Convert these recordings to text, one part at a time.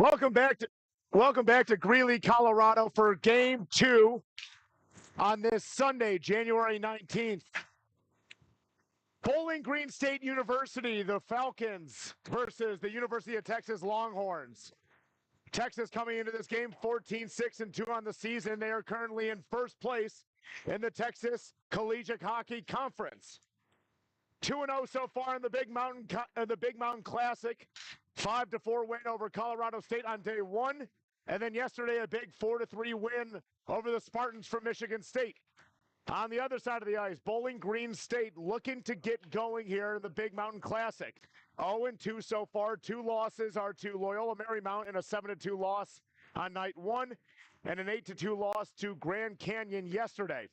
Welcome back to Greeley, Colorado for game 2 on this Sunday, January 19th. Bowling Green State University, the Falcons versus the University of Texas Longhorns. Texas coming into this game 14-6-2 on the season. They are currently in first place in the Texas Collegiate Hockey Conference. 2-0 so far in the Big Mountain Classic. 5-4 win over Colorado State on day 1. And then yesterday, a big 4-3 win over the Spartans from Michigan State. On the other side of the ice, Bowling Green State looking to get going here in the Big Mountain Classic. 0-2 so far. 2 losses are to Loyola Marymount and a 7-2 loss on night 1 and an 8-2 loss to Grand Canyon yesterday.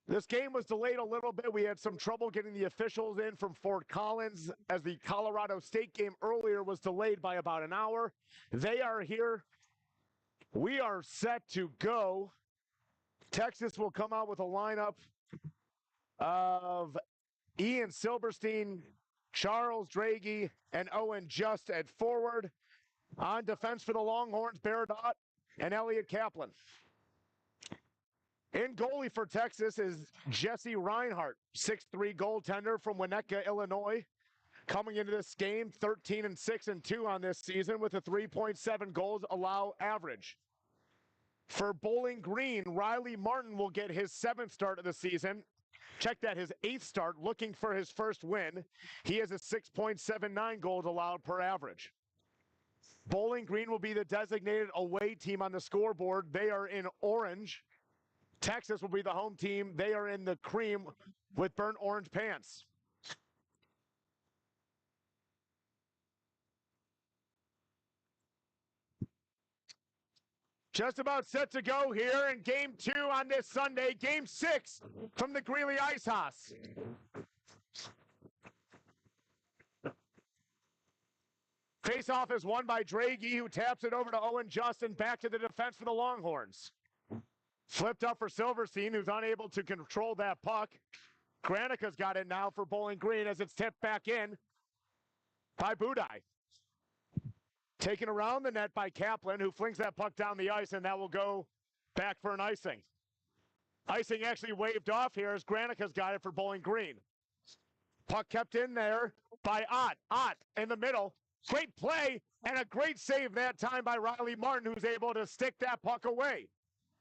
This game was delayed a little bit. We had some trouble getting the officials in from Fort Collins as the Colorado State game earlier was delayed by about an hour. They are here. We are set to go. Texas will come out with a lineup of Ian Silberstein, Charles Draghi, and Owen Just at forward. On defense for the Longhorns, Baradot and Elliot Kaplan. In goalie for Texas is Jesse Reinhardt, 6'3" goaltender from Winnetka, Illinois. Coming into this game, 13-6-2 on this season with a 3.7 goals allow average. For Bowling Green, Riley Martin will get his 7th start of the season. Check that, his 8th start, looking for his first win. He has a 6.79 goals allowed per average. Bowling Green will be the designated away team on the scoreboard. They are in orange. Texas will be the home team. They are in the cream with burnt orange pants. Just about set to go here in game 2 on this Sunday, game 6 from the Greeley Ice Haus. Face-off is won by Draghi, who taps it over to Owen Justin, back to the defense for the Longhorns. Flipped up for Silverstein, who's unable to control that puck. Granika's got it now for Bowling Green as it's tipped back in by Budai. Taken around the net by Kaplan, who flings that puck down the ice, and that will go back for an icing. Icing actually waved off here as Granika's got it for Bowling Green. Puck kept in there by Ott. Ott in the middle. Great play and a great save that time by Riley Martin, who's able to stick that puck away.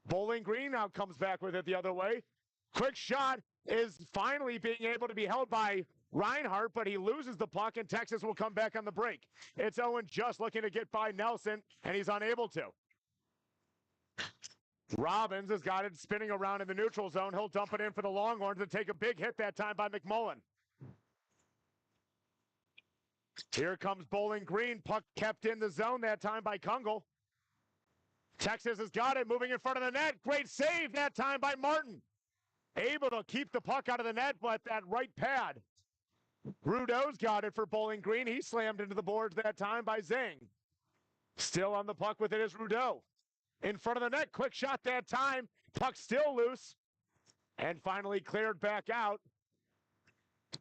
Bowling Green now comes back with it the other way. Quick shot is finally being able to be held by Reinhardt, but he loses the puck, and Texas will come back on the break. It's Owen Just looking to get by Nelson, and he's unable to. Robbins has got it spinning around in the neutral zone. He'll dump it in for the Longhorns and take a big hit that time by McMullen. Here comes Bowling Green. Puck kept in the zone that time by Kungle. Texas has got it, moving in front of the net. Great save that time by Martin. Able to keep the puck out of the net, but that right pad. Rudeau's got it for Bowling Green. He slammed into the boards that time by Zhang. Still on the puck with it is Rudeau. In front of the net, quick shot that time. Puck still loose. And finally cleared back out.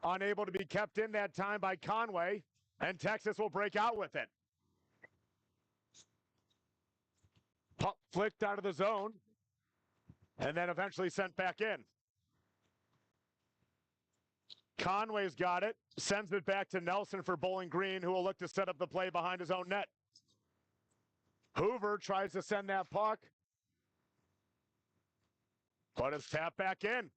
Unable to be kept in that time by Conway. And Texas will break out with it. Puck flicked out of the zone. And then eventually sent back in. Conway's got it, sends it back to Nelson for Bowling Green, who will look to set up the play behind his own net. Hoover tries to send that puck, but it's tapped back in.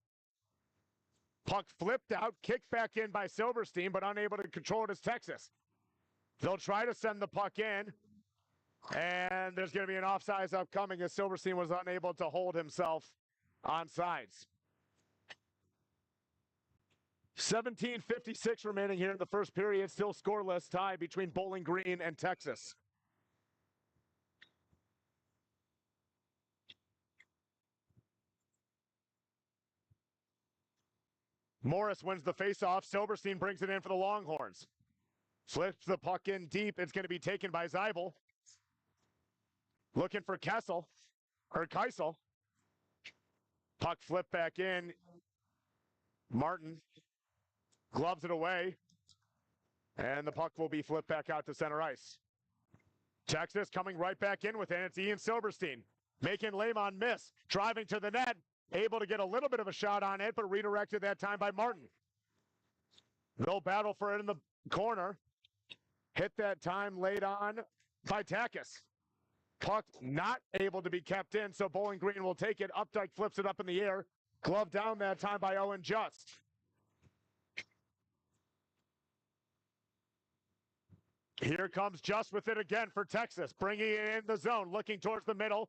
Puck flipped out, kicked back in by Silverstein, but unable to control it as Texas. They'll try to send the puck in, and there's going to be an offsides upcoming as Silverstein was unable to hold himself on sides. 17:56 remaining here in the first period. Still scoreless, tie between Bowling Green and Texas. Morris wins the faceoff. Silverstein brings it in for the Longhorns. Flips the puck in deep. It's going to be taken by Zeibel. Looking for Keisel. Puck flipped back in. Martin gloves it away. And the puck will be flipped back out to center ice. Texas coming right back in with it. It's Ian Silverstein making Lemon miss. Driving to the net. Able to get a little bit of a shot on it, but redirected that time by Martin. They'll battle for it in the corner. Hit that time laid on by Takis. Puck not able to be kept in, so Bowling Green will take it. Updike flips it up in the air. Glove down that time by Owen Just. Here comes Just with it again for Texas. Bringing it in the zone, looking towards the middle.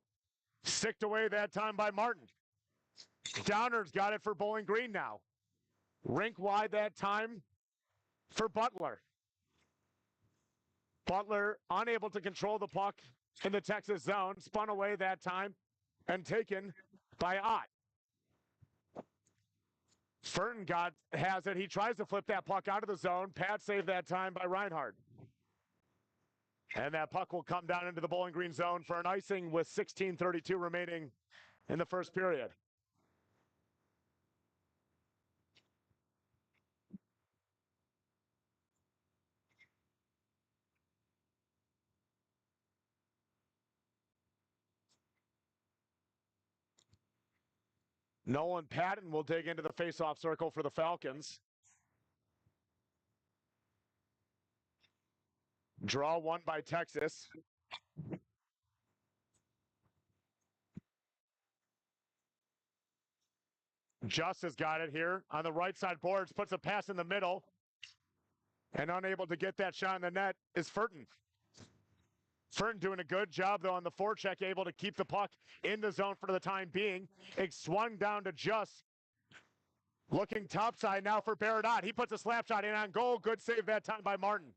Sicked away that time by Martin. Downers got it for Bowling Green now. Rink wide that time for Butler. Butler unable to control the puck in the Texas zone. Spun away that time and taken by Ott. Furton has it. He tries to flip that puck out of the zone. Pad saved that time by Reinhardt. And that puck will come down into the Bowling Green zone for an icing with 16:32 remaining in the first period. Nolan Patton will dig into the faceoff circle for the Falcons. Draw one by Texas. Just has got it here on the right side boards, puts a pass in the middle, and unable to get that shot in the net is Furton. Furton doing a good job, though, on the forecheck, able to keep the puck in the zone for the time being. It swung down to Just. Looking topside now for Baradot. He puts a slap shot in on goal. Good save that time by Martin.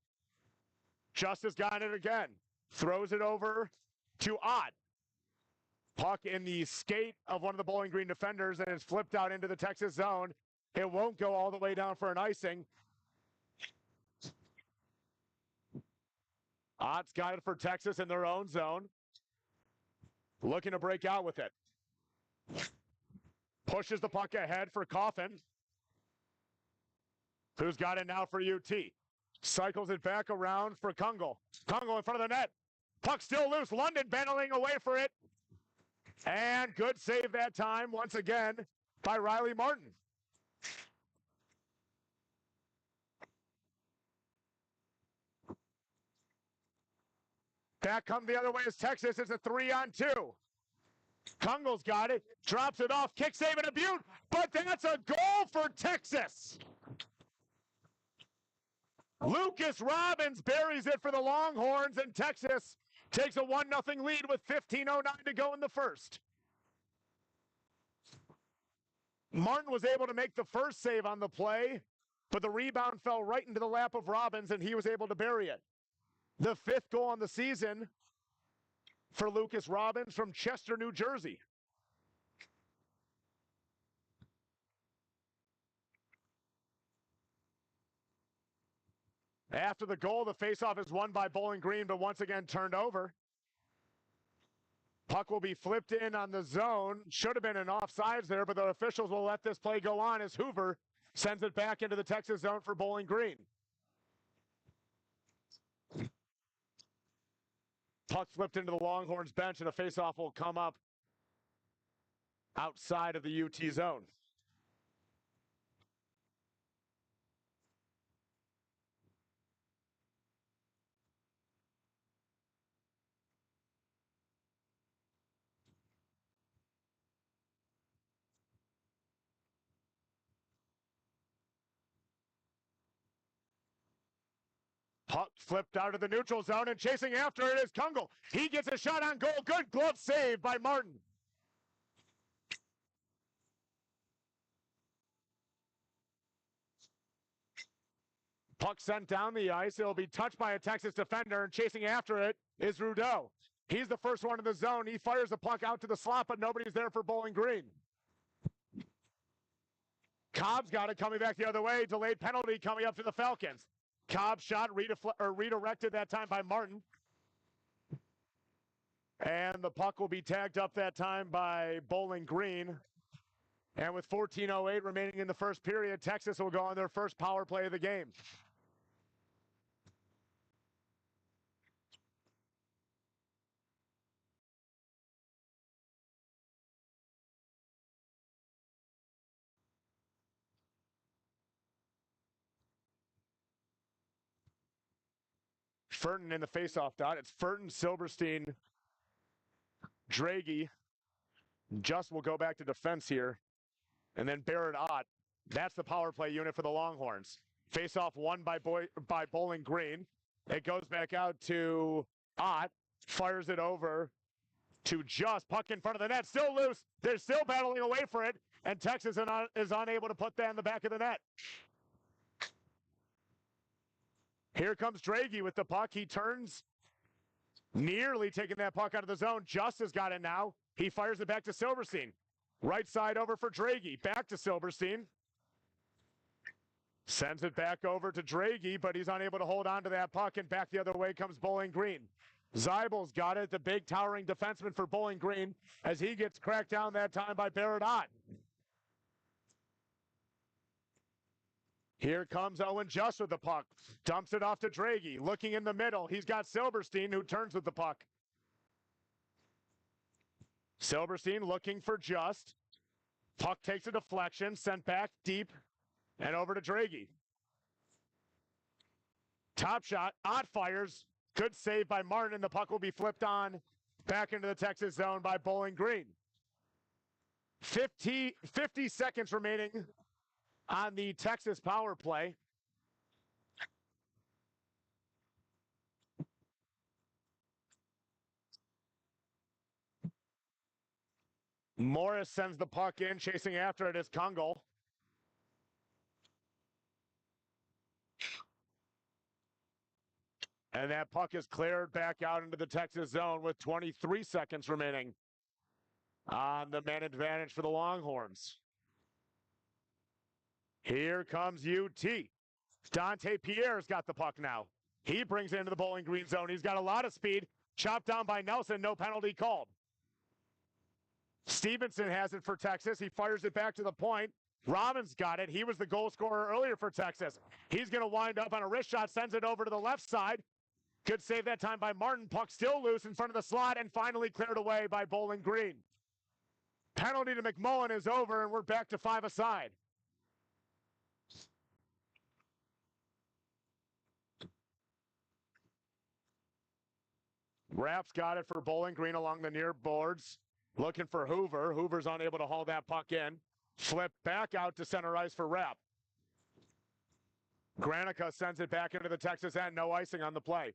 Just has got it again. Throws it over to Ott. Puck in the skate of one of the Bowling Green defenders, and it's flipped out into the Texas zone. It won't go all the way down for an icing. Ott's got it for Texas in their own zone. Looking to break out with it. Pushes the puck ahead for Coffin, who's got it now for UT. Cycles it back around for Kungle. Kungle in front of the net. Puck still loose. London battling away for it. And good save that time once again by Riley Martin. Back come the other way is Texas. It's a 3-on-2. Kungle's got it. Drops it off. Kick save and a beaut. But that's a goal for Texas. Lucas Robbins buries it for the Longhorns, and Texas takes a 1-0 lead with 15:09 to go in the first. Martin was able to make the first save on the play, but the rebound fell right into the lap of Robbins, and he was able to bury it. The 5th goal on the season for Lucas Robbins from Chester, New Jersey. After the goal, the faceoff is won by Bowling Green, but once again turned over. Puck will be flipped in on the zone. Should have been an offsides there, but the officials will let this play go on as Hoover sends it back into the Texas zone for Bowling Green. Puck flipped into the Longhorns bench, and a faceoff will come up outside of the UT zone. Puck flipped out of the neutral zone, and chasing after it is Kungle. He gets a shot on goal. Good glove save by Martin. Puck sent down the ice. It'll be touched by a Texas defender, and chasing after it is Rudeau. He's the first one in the zone. He fires the puck out to the slot, but nobody's there for Bowling Green. Cobb's got it coming back the other way. Delayed penalty coming up to the Falcons. Cobb shot redirected that time by Martin. And the puck will be tagged up that time by Bowling Green. And with 14:08 remaining in the first period, Texas will go on their first power play of the game. Furton in the faceoff dot. It's Furton, Silverstein, Draghi. Just will go back to defense here. And then Barrett Ott. That's the power play unit for the Longhorns. Faceoff won by Bowling Green. It goes back out to Ott. Fires it over to Just. Puck in front of the net. Still loose. They're still battling away for it. And Texas is unable to put that in the back of the net. Here comes Draghi with the puck. He turns, nearly taking that puck out of the zone. Just has got it now. He fires it back to Silverstein. Right side over for Draghi. Back to Silverstein. Sends it back over to Draghi, but he's unable to hold on to that puck, and back the other way comes Bowling Green. Zybel's got it, the big towering defenseman for Bowling Green, as he gets cracked down that time by Barrett Ott. Here comes Owen Just with the puck. Dumps it off to Draghi. Looking in the middle. He's got Silverstein, who turns with the puck. Silverstein looking for Just. Puck takes a deflection. Sent back deep and over to Draghi. Top shot. Ott fires. Good save by Martin. The puck will be flipped on back into the Texas zone by Bowling Green. 50 seconds remaining on the Texas power play. Morris sends the puck in. Chasing after it is Kungle. And that puck is cleared back out into the Texas zone with 23 seconds remaining on the man advantage for the Longhorns. Here comes UT. Dante Pierre's got the puck now. He brings it into the Bowling Green zone. He's got a lot of speed. Chopped down by Nelson. No penalty called. Stevenson has it for Texas. He fires it back to the point. Robbins got it. He was the goal scorer earlier for Texas. He's going to wind up on a wrist shot. Sends it over to the left side. Good save that time by Martin. Puck still loose in front of the slot and finally cleared away by Bowling Green. Penalty to McMullen is over, and we're back to 5-a-side. Rapp's got it for Bowling Green along the near boards. Looking for Hoover. Hoover's unable to haul that puck in. Flip back out to center ice for Rapp. Granica sends it back into the Texas end. No icing on the play.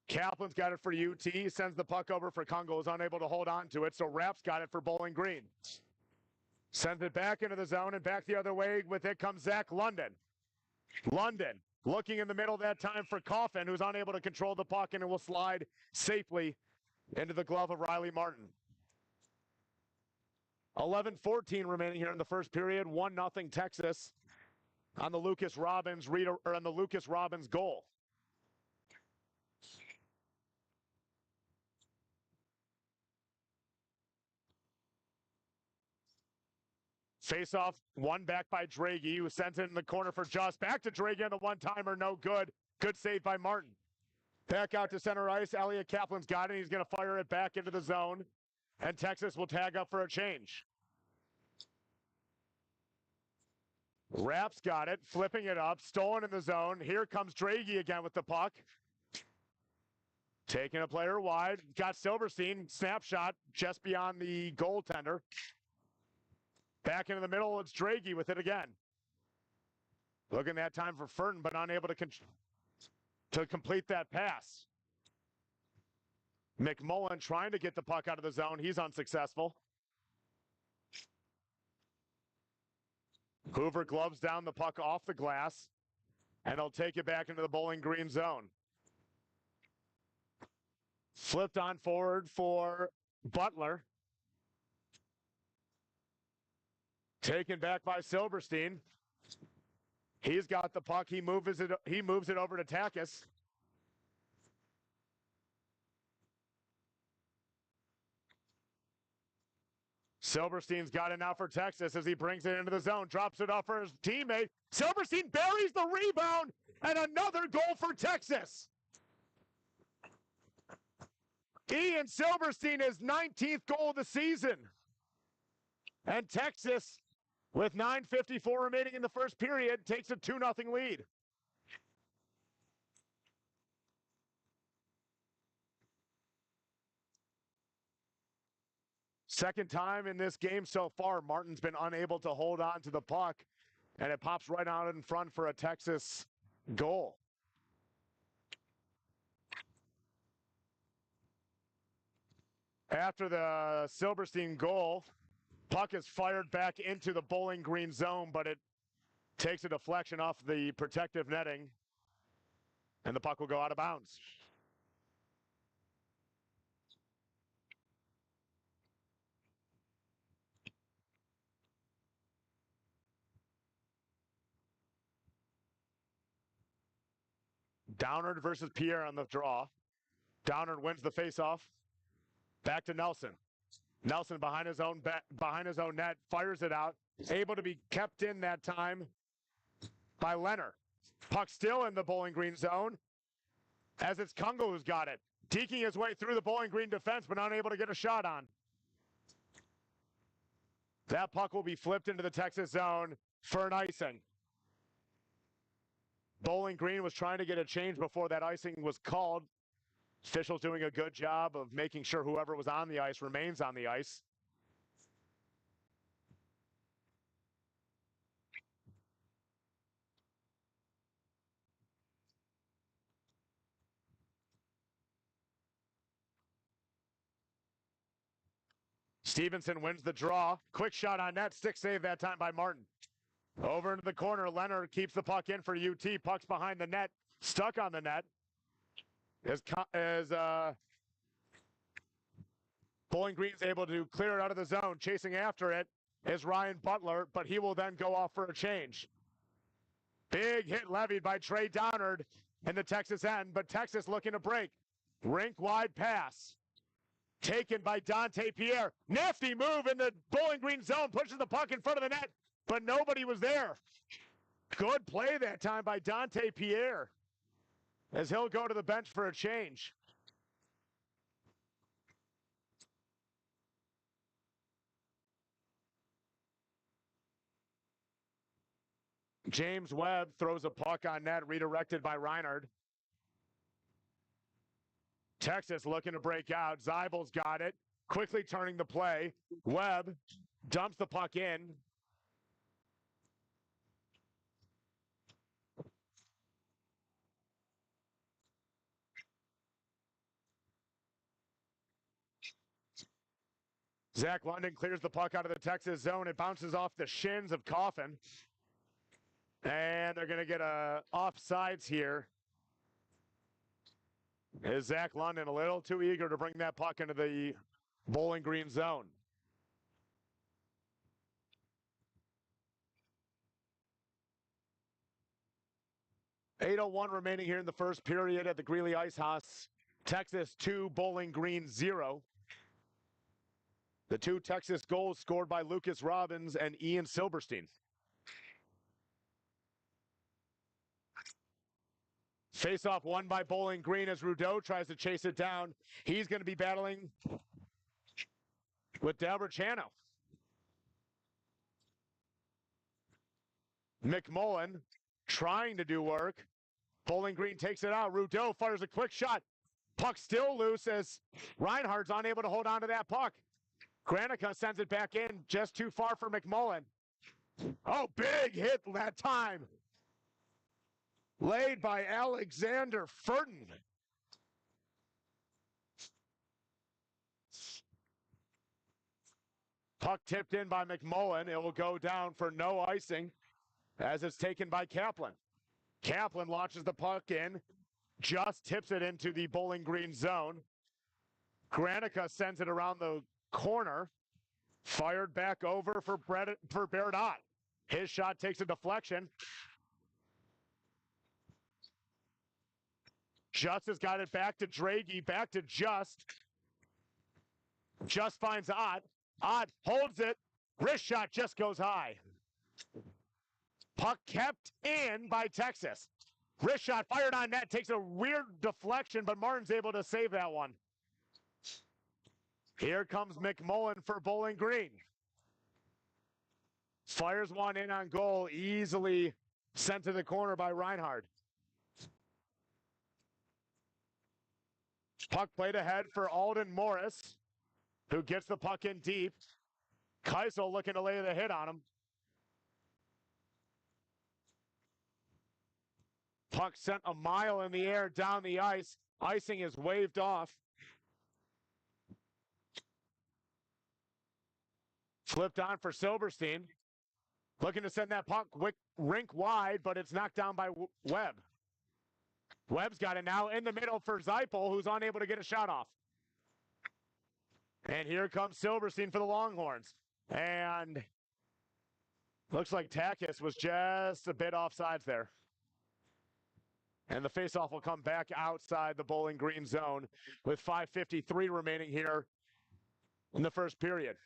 Kaplan's got it for UT. Sends the puck over for Kungle. Is unable to hold on to it. So Rapp's got it for Bowling Green. Sends it back into the zone and back the other way. With it comes Zach London. London looking in the middle that time for Coffin, who's unable to control the puck, and it will slide safely into the glove of Riley Martin. 11:14 remaining here in the first period. 1-0 Texas on the Lucas Robbins goal. Face-off, one back by Draghi, who sends it in the corner for Just. Back to Draghi on the one-timer, no good. Good save by Martin. Back out to center ice. Elliott Kaplan's got it. He's going to fire it back into the zone. And Texas will tag up for a change. Rapp's got it. Flipping it up. Stolen in the zone. Here comes Draghi again with the puck. Taking a player wide. Got Silverstein. Snapshot just beyond the goaltender. Back into the middle, it's Draghi with it again. Looking that time for Furton, but unable to complete that pass. McMullen trying to get the puck out of the zone. He's unsuccessful. Hoover gloves down the puck off the glass, and he'll take it back into the Bowling Green zone. Flipped on forward for Butler. Taken back by Silverstein. He's got the puck. He moves it over to Takis. Silverstein's got it now for Texas as he brings it into the zone. Drops it off for his teammate. Silverstein buries the rebound, and another goal for Texas. Ian Silverstein, his 19th goal of the season. And Texas With 9:54 remaining in the first period, takes a 2-0 lead. Second time in this game so far, Martin's been unable to hold on to the puck, and it pops right out in front for a Texas goal. After the Silverstein goal, puck is fired back into the Bowling Green zone, but it takes a deflection off the protective netting, and the puck will go out of bounds. Downard versus Pierre on the draw. Downard wins the faceoff. Back to Nelson. Nelson behind his own net, fires it out. Able to be kept in that time by Leonard. Puck still in the Bowling Green zone, as it's Kungo who's got it. Deking his way through the Bowling Green defense, but unable to get a shot on. That puck will be flipped into the Texas zone for an icing. Bowling Green was trying to get a change before that icing was called. Officials doing a good job of making sure whoever was on the ice remains on the ice. Stevenson wins the draw. Quick shot on net. Stick save that time by Martin. Over into the corner. Leonard keeps the puck in for UT. Puck's behind the net. Stuck on the net. As Bowling Green's able to clear it out of the zone. Chasing after it is Ryan Butler, but he will then go off for a change. Big hit levied by Trey Downard in the Texas end, but Texas looking to break. Rink-wide pass. Taken by Dante Pierre. Nifty move in the Bowling Green zone. Pushes the puck in front of the net, but nobody was there. Good play that time by Dante Pierre, as he'll go to the bench for a change. James Webb throws a puck on net, redirected by Reinhard. Texas looking to break out. Zeibel's got it, quickly turning the play. Webb dumps the puck in. Zach London clears the puck out of the Texas zone. It bounces off the shins of Coffin. And they're going to get a offsides here. Is Zach London a little too eager to bring that puck into the Bowling Green zone? .801 remaining here in the first period at the Greeley Ice Haus. Texas 2, Bowling Green 0. The two Texas goals scored by Lucas Robbins and Ian Silverstein. Face-off won by Bowling Green as Rudeau tries to chase it down. He's going to be battling with D'Alberchano. McMullen trying to do work. Bowling Green takes it out. Rudeau fires a quick shot. Puck still loose as Reinhardt's unable to hold on to that puck. Granica sends it back in, just too far for McMullen. Oh, big hit that time. Laid by Alexander Furton. Puck tipped in by McMullen. It will go down for no icing as it's taken by Kaplan. Kaplan launches the puck in, just tips it into the Bowling Green zone. Granica sends it around the corner. Fired back over for Berdot. His shot takes a deflection. Just has got it back to Draghi, back to Just. Just finds Ott. Ott holds it. Wrist shot just goes high. Puck kept in by Texas. Wrist shot fired on net. Takes a weird deflection, but Martin's able to save that one. Here comes McMullen for Bowling Green. Fires one in on goal, easily sent to the corner by Reinhardt. Puck played ahead for Alden Morris, who gets the puck in deep. Keisel looking to lay the hit on him. Puck sent a mile in the air down the ice. Icing is waved off. Flipped on for Silverstein. Looking to send that puck rink wide, but it's knocked down by Webb. Webb's got it now in the middle for Zeipel, who's unable to get a shot off. And here comes Silverstein for the Longhorns. And looks like Takis was just a bit offsides there. And the faceoff will come back outside the Bowling Green zone with 5:53 remaining here in the first period.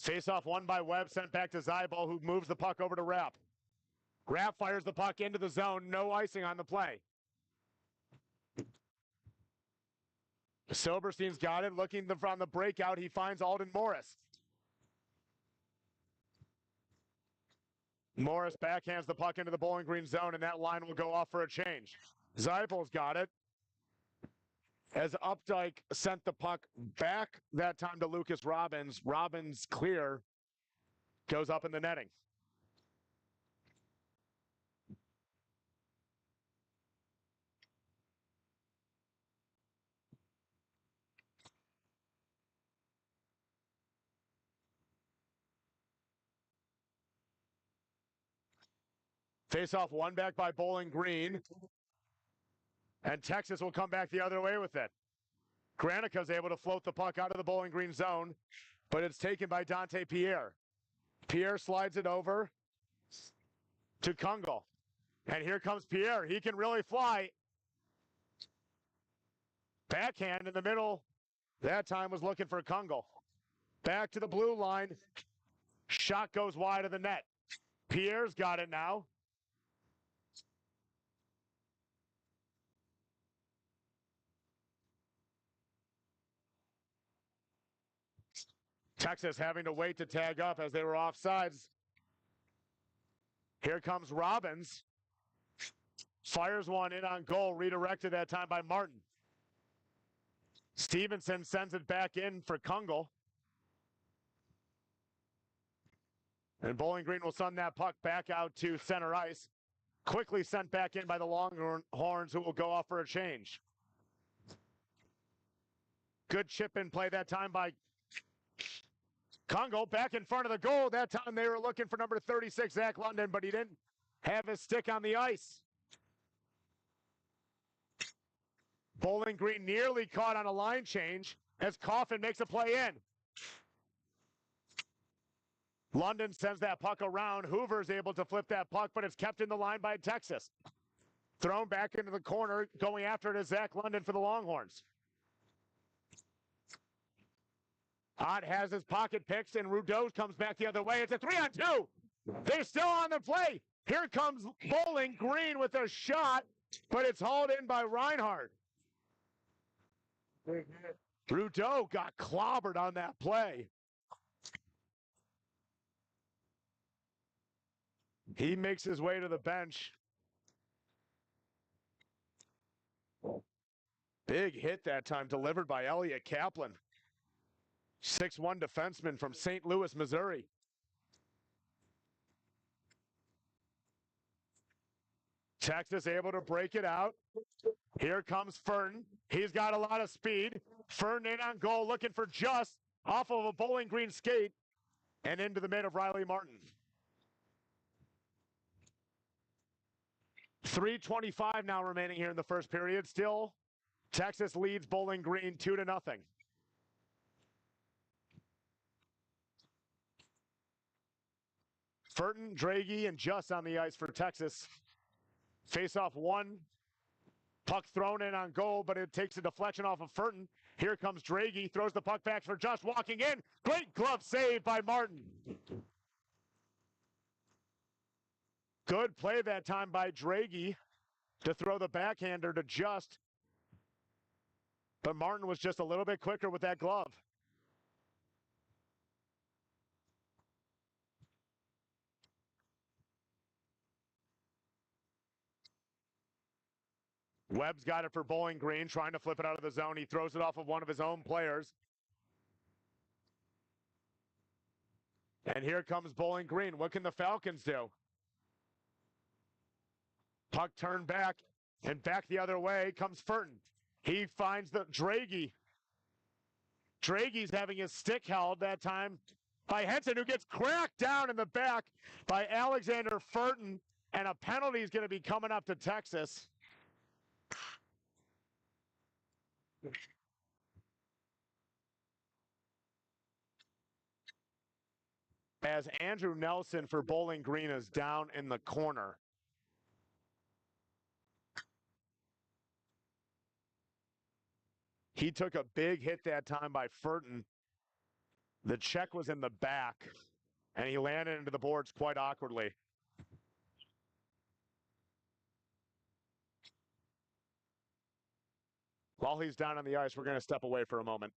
Faceoff won by Webb, sent back to Zeibel, who moves the puck over to Rapp. Rapp fires the puck into the zone, no icing on the play. Silverstein's got it, looking from the breakout, he finds Alden Morris. Morris backhands the puck into the Bowling Green zone, and that line will go off for a change. Zeibel's got it. As Updike sent the puck back that time to Lucas Robbins. Robbins clear, goes up in the netting. Face-off won back by Bowling Green. And Texas will come back the other way with it. Granica's able to float the puck out of the Bowling Green zone, but it's taken by Dante Pierre. Pierre slides it over to Kungle. And here comes Pierre. He can really fly. Backhand in the middle. That time was looking for Kungle. Back to the blue line. Shot goes wide of the net. Pierre's got it now. Texas having to wait to tag up as they were offsides. Here comes Robbins. Fires one in on goal, redirected that time by Martin. Stevenson sends it back in for Kungle. And Bowling Green will send that puck back out to center ice. Quickly sent back in by the Longhorns, who will go off for a change. Good chip in play that time by Kungle. Back in front of the goal. That time they were looking for number 36, Zach London, but he didn't have his stick on the ice. Bowling Green nearly caught on a line change as Coffin makes a play in. London sends that puck around. Hoover's able to flip that puck, but it's kept in the line by Texas. Thrown back into the corner, going after it is Zach London for the Longhorns. Ott has his pocket picks, and Rudeau comes back the other way. It's a 3-on-2. They're still on the play. Here comes Bowling Green with a shot, but it's hauled in by Reinhardt. Rudeau got clobbered on that play. He makes his way to the bench. Big hit that time, delivered by Elliott Kaplan. 6'1" defenseman from St. Louis, Missouri. Texas able to break it out. Here comes Furton. He's got a lot of speed. Furton in on goal, looking for just off of a Bowling Green skate and into the mid of Riley Martin. 3:25 now remaining here in the first period. Still, Texas leads Bowling Green 2-0. Furton, Draghi, and Just on the ice for Texas. Face-off one. Puck thrown in on goal, but it takes a deflection off of Furton. Here comes Draghi, throws the puck back for Just, walking in. Great glove save by Martin. Good play that time by Draghi to throw the backhander to Just. But Martin was just a little bit quicker with that glove. Webb's got it for Bowling Green, trying to flip it out of the zone. He throws it off of one of his own players. And here comes Bowling Green. What can the Falcons do? Puck turned back, and back the other way comes Furton. He finds the Draghi. Draghi's having his stick held that time by Henson, who gets cracked down in the back by Alexander Furton, and a penalty is going to be coming up to Texas. As Andrew Nelson for Bowling Green is down in the corner. He took a big hit that time by Furton. The check was in the back, and he landed into the boards quite awkwardly. While he's down on the ice, we're going to step away for a moment.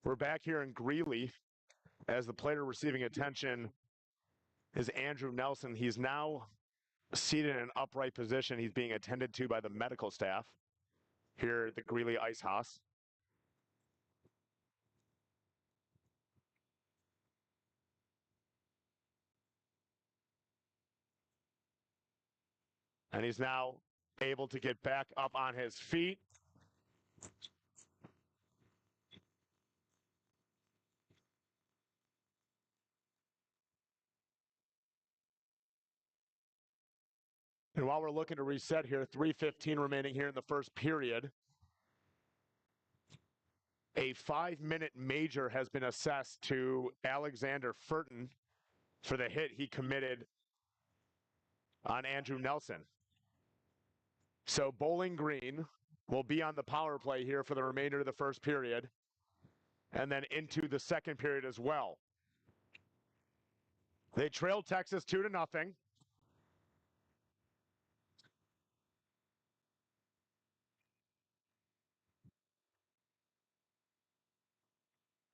We're back here in Greeley as the player receiving attention is Andrew Nelson. He's now seated in an upright position. He's being attended to by the medical staff here at the Greeley Ice Haus. And he's now able to get back up on his feet. And while we're looking to reset here, 3:15 remaining here in the first period. A 5-minute major has been assessed to Alexander Furton for the hit he committed on Andrew Nelson. So Bowling Green will be on the power play here for the remainder of the first period and then into the second period as well. They trailed Texas 2-0.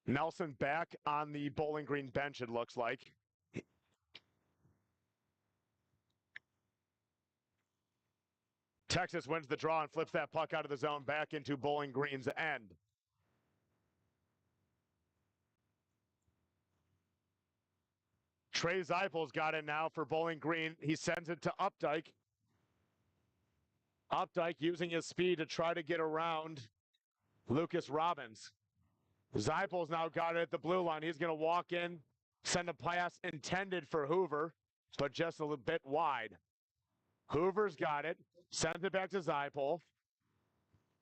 Nelson back on the Bowling Green bench, it looks like. Texas wins the draw and flips that puck out of the zone back into Bowling Green's end. Trey Zeipel's got it now for Bowling Green. He sends it to Updike. Updike using his speed to try to get around Lucas Robbins. Zeipel's now got it at the blue line. He's going to walk in, send a pass intended for Hoover, but just a little bit wide. Hoover's got it, sends it back to Zeipel.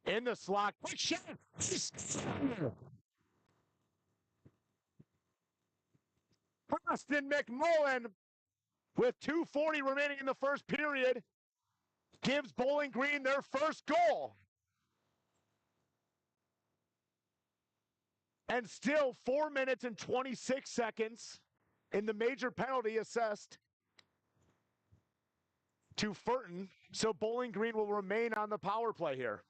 In the slot. Quick shot! Austin McMullen, with 2:40 remaining in the first period, gives Bowling Green their first goal. And still 4 minutes and 26 seconds in the major penalty assessed to Furton. So Bowling Green will remain on the power play here.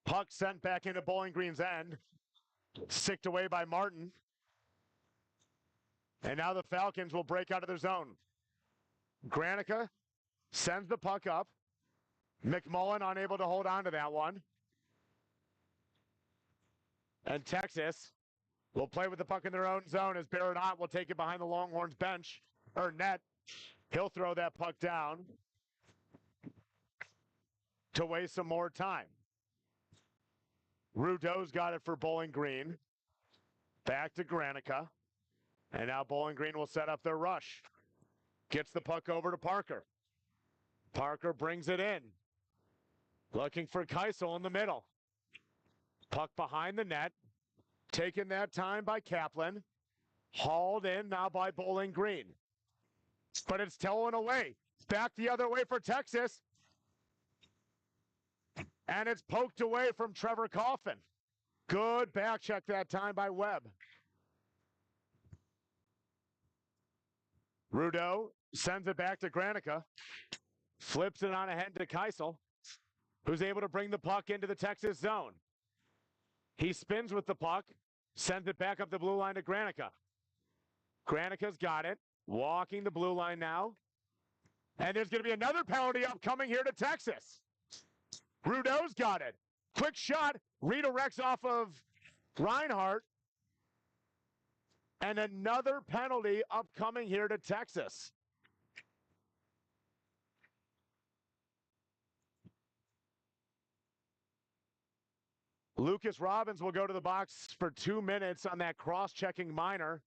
Puck sent back into Bowling Green's end. Sicked away by Martin. And now the Falcons will break out of their zone. Granica sends the puck up. McMullen unable to hold on to that one. And Texas will play with the puck in their own zone as Baradot will take it behind the Longhorns bench, or net. He'll throw that puck down to waste some more time. Rudeau's got it for Bowling Green. Back to Granica. And now Bowling Green will set up their rush. Gets the puck over to Parker. Parker brings it in. Looking for Keisel in the middle. Puck behind the net. Taken that time by Kaplan. Hauled in now by Bowling Green. But it's towing away. Back the other way for Texas. And it's poked away from Trevor Coffin. Good back check that time by Webb. Rudeau sends it back to Granica. Flips it on ahead to Keisel, who's able to bring the puck into the Texas zone. He spins with the puck, sends it back up the blue line to Granica. Granica's got it, walking the blue line now. And there's going to be another penalty upcoming here to Texas. Rudeau's got it. Quick shot, redirects off of Reinhardt. And another penalty upcoming here to Texas. Lucas Robbins will go to the box for 2 minutes on that cross-checking minor.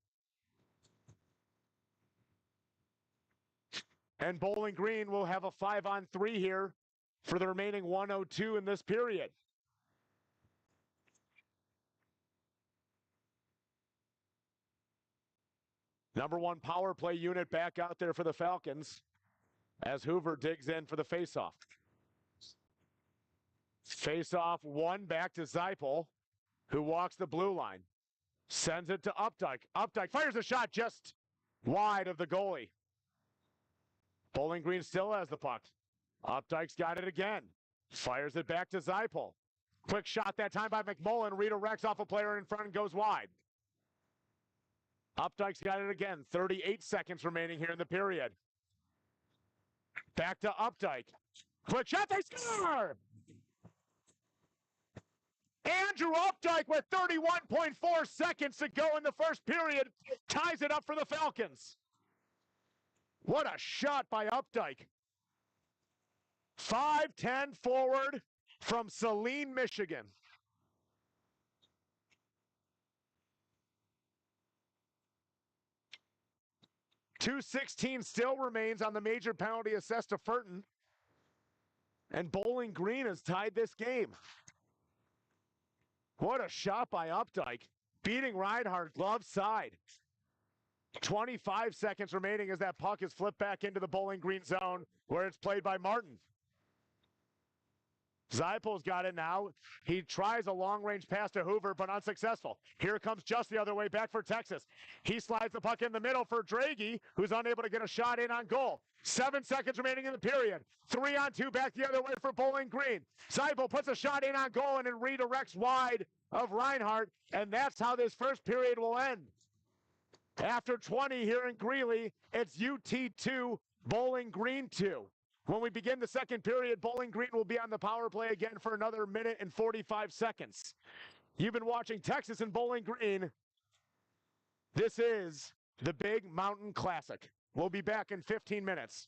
And Bowling Green will have a 5-on-3 here for the remaining 1:02 in this period. Number 1 power play unit back out there for the Falcons as Hoover digs in for the faceoff. Faceoff 1 back to Zeipel, who walks the blue line. Sends it to Updike. Updike fires a shot just wide of the goalie. Bowling Green still has the puck. Updike's got it again. Fires it back to Zeipel. Quick shot that time by McMullen. Redirects off a player in front and goes wide. Updike's got it again. 38 seconds remaining here in the period. Back to Updike. Quick shot, they score! Andrew Updike with 31.4 seconds to go in the first period ties it up for the Falcons. What a shot by Updike. 5'10" forward from Saline, Michigan. .216 still remains on the major penalty assessed to Furton. And Bowling Green has tied this game. What a shot by Updike. Beating Reinhardt, glove side. 25 seconds remaining as that puck is flipped back into the Bowling Green zone where it's played by Martin. Zeipel's got it now. He tries a long-range pass to Hoover, but unsuccessful. Here comes just the other way back for Texas. He slides the puck in the middle for Draghi, who's unable to get a shot in on goal. 7 seconds remaining in the period. 3-on-2 back the other way for Bowling Green. Zeipel puts a shot in on goal and it redirects wide of Reinhardt, and that's how this first period will end. After 20 here in Greeley, it's UT 2, Bowling Green 2. When we begin the second period, Bowling Green will be on the power play again for another minute and 45 seconds. You've been watching Texas and Bowling Green. This is the Big Mountain Classic. We'll be back in 15 minutes.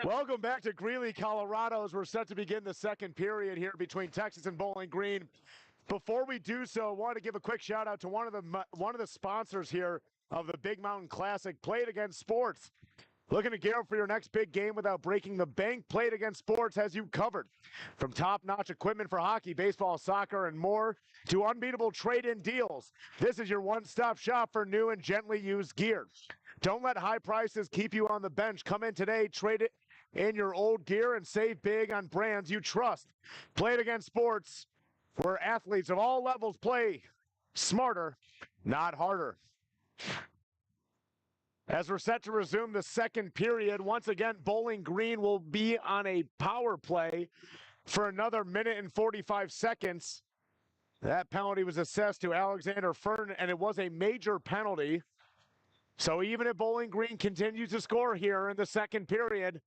Welcome back to Greeley, Colorado, as we're set to begin the second period here between Texas and Bowling Green. Before we do so, I want to give a quick shout out to one of the sponsors here of the Big Mountain Classic, Play It Again Sports. Looking to gear up for your next big game without breaking the bank? Play It Again Sports has you covered. From top-notch equipment for hockey, baseball, soccer, and more, to unbeatable trade-in deals, this is your one-stop shop for new and gently used gear. Don't let high prices keep you on the bench. Come in today, trade it in your old gear, and save big on brands you trust. Play It Again Sports, where athletes of all levels play smarter, not harder. As we're set to resume the second period, once again, Bowling Green will be on a power play for another minute and 45 seconds. That penalty was assessed to Alexander Fern, and it was a major penalty. So even if Bowling Green continues to score here in the second period,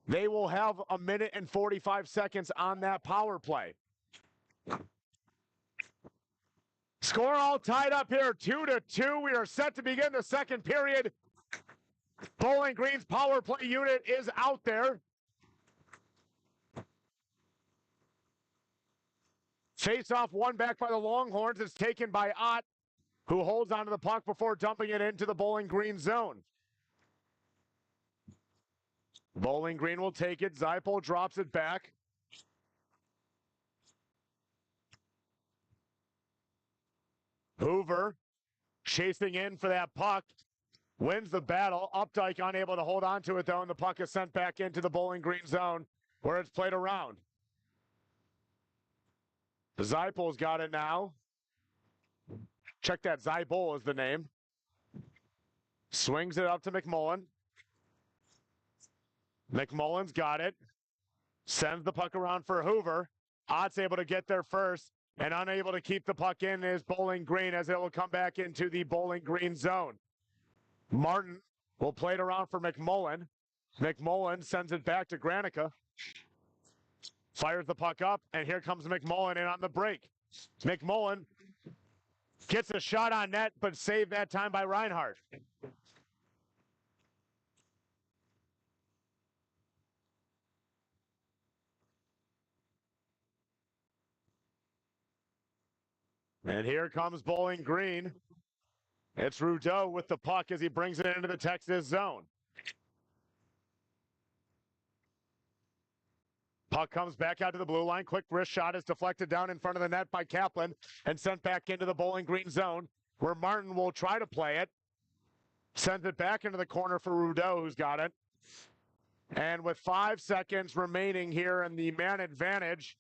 they will have a minute and 45 seconds on that power play. Score all tied up here, 2-2. We are set to begin the second period. Bowling Green's power play unit is out there. Face-off won back by the Longhorns. It's taken by Ott, who holds onto the puck before dumping it into the Bowling Green zone. Bowling Green will take it. Zypol drops it back. Hoover chasing in for that puck. Wins the battle. Updike unable to hold on to it, though, and the puck is sent back into the Bowling Green zone where it's played around. Zypol's got it now. Check that. Zypol is the name. Swings it up to McMullen. McMullen's got it. Sends the puck around for Hoover. Ott's able to get there first, and unable to keep the puck in is Bowling Green, as it will come back into the Bowling Green zone. Martin will play it around for McMullen. McMullen sends it back to Granica. Fires the puck up, and here comes McMullen in on the break. McMullen gets a shot on net, but saved that time by Reinhardt. And here comes Bowling Green. It's Rudeau with the puck as he brings it into the Texas zone. Puck comes back out to the blue line. Quick wrist shot is deflected down in front of the net by Kaplan and sent back into the Bowling Green zone, where Martin will try to play it. Sends it back into the corner for Rudeau, who's got it. And with 5 seconds remaining here in the man advantage,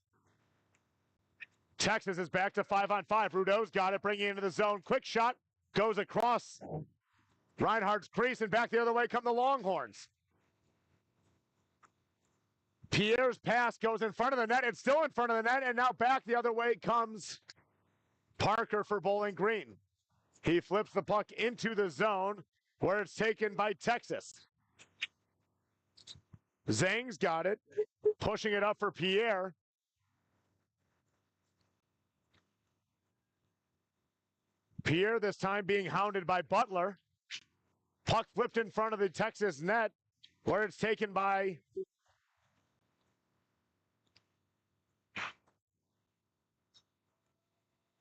Texas is back to 5-on-5. Rudeau's got it, bringing it into the zone. Quick shot goes across Reinhardt's crease, and back the other way come the Longhorns. Pierre's pass goes in front of the net. It's still in front of the net, and now back the other way comes Parker for Bowling Green. He flips the puck into the zone, where it's taken by Texas. Zhang's got it, pushing it up for Pierre. Pierre this time being hounded by Butler. Puck flipped in front of the Texas net, where it's taken by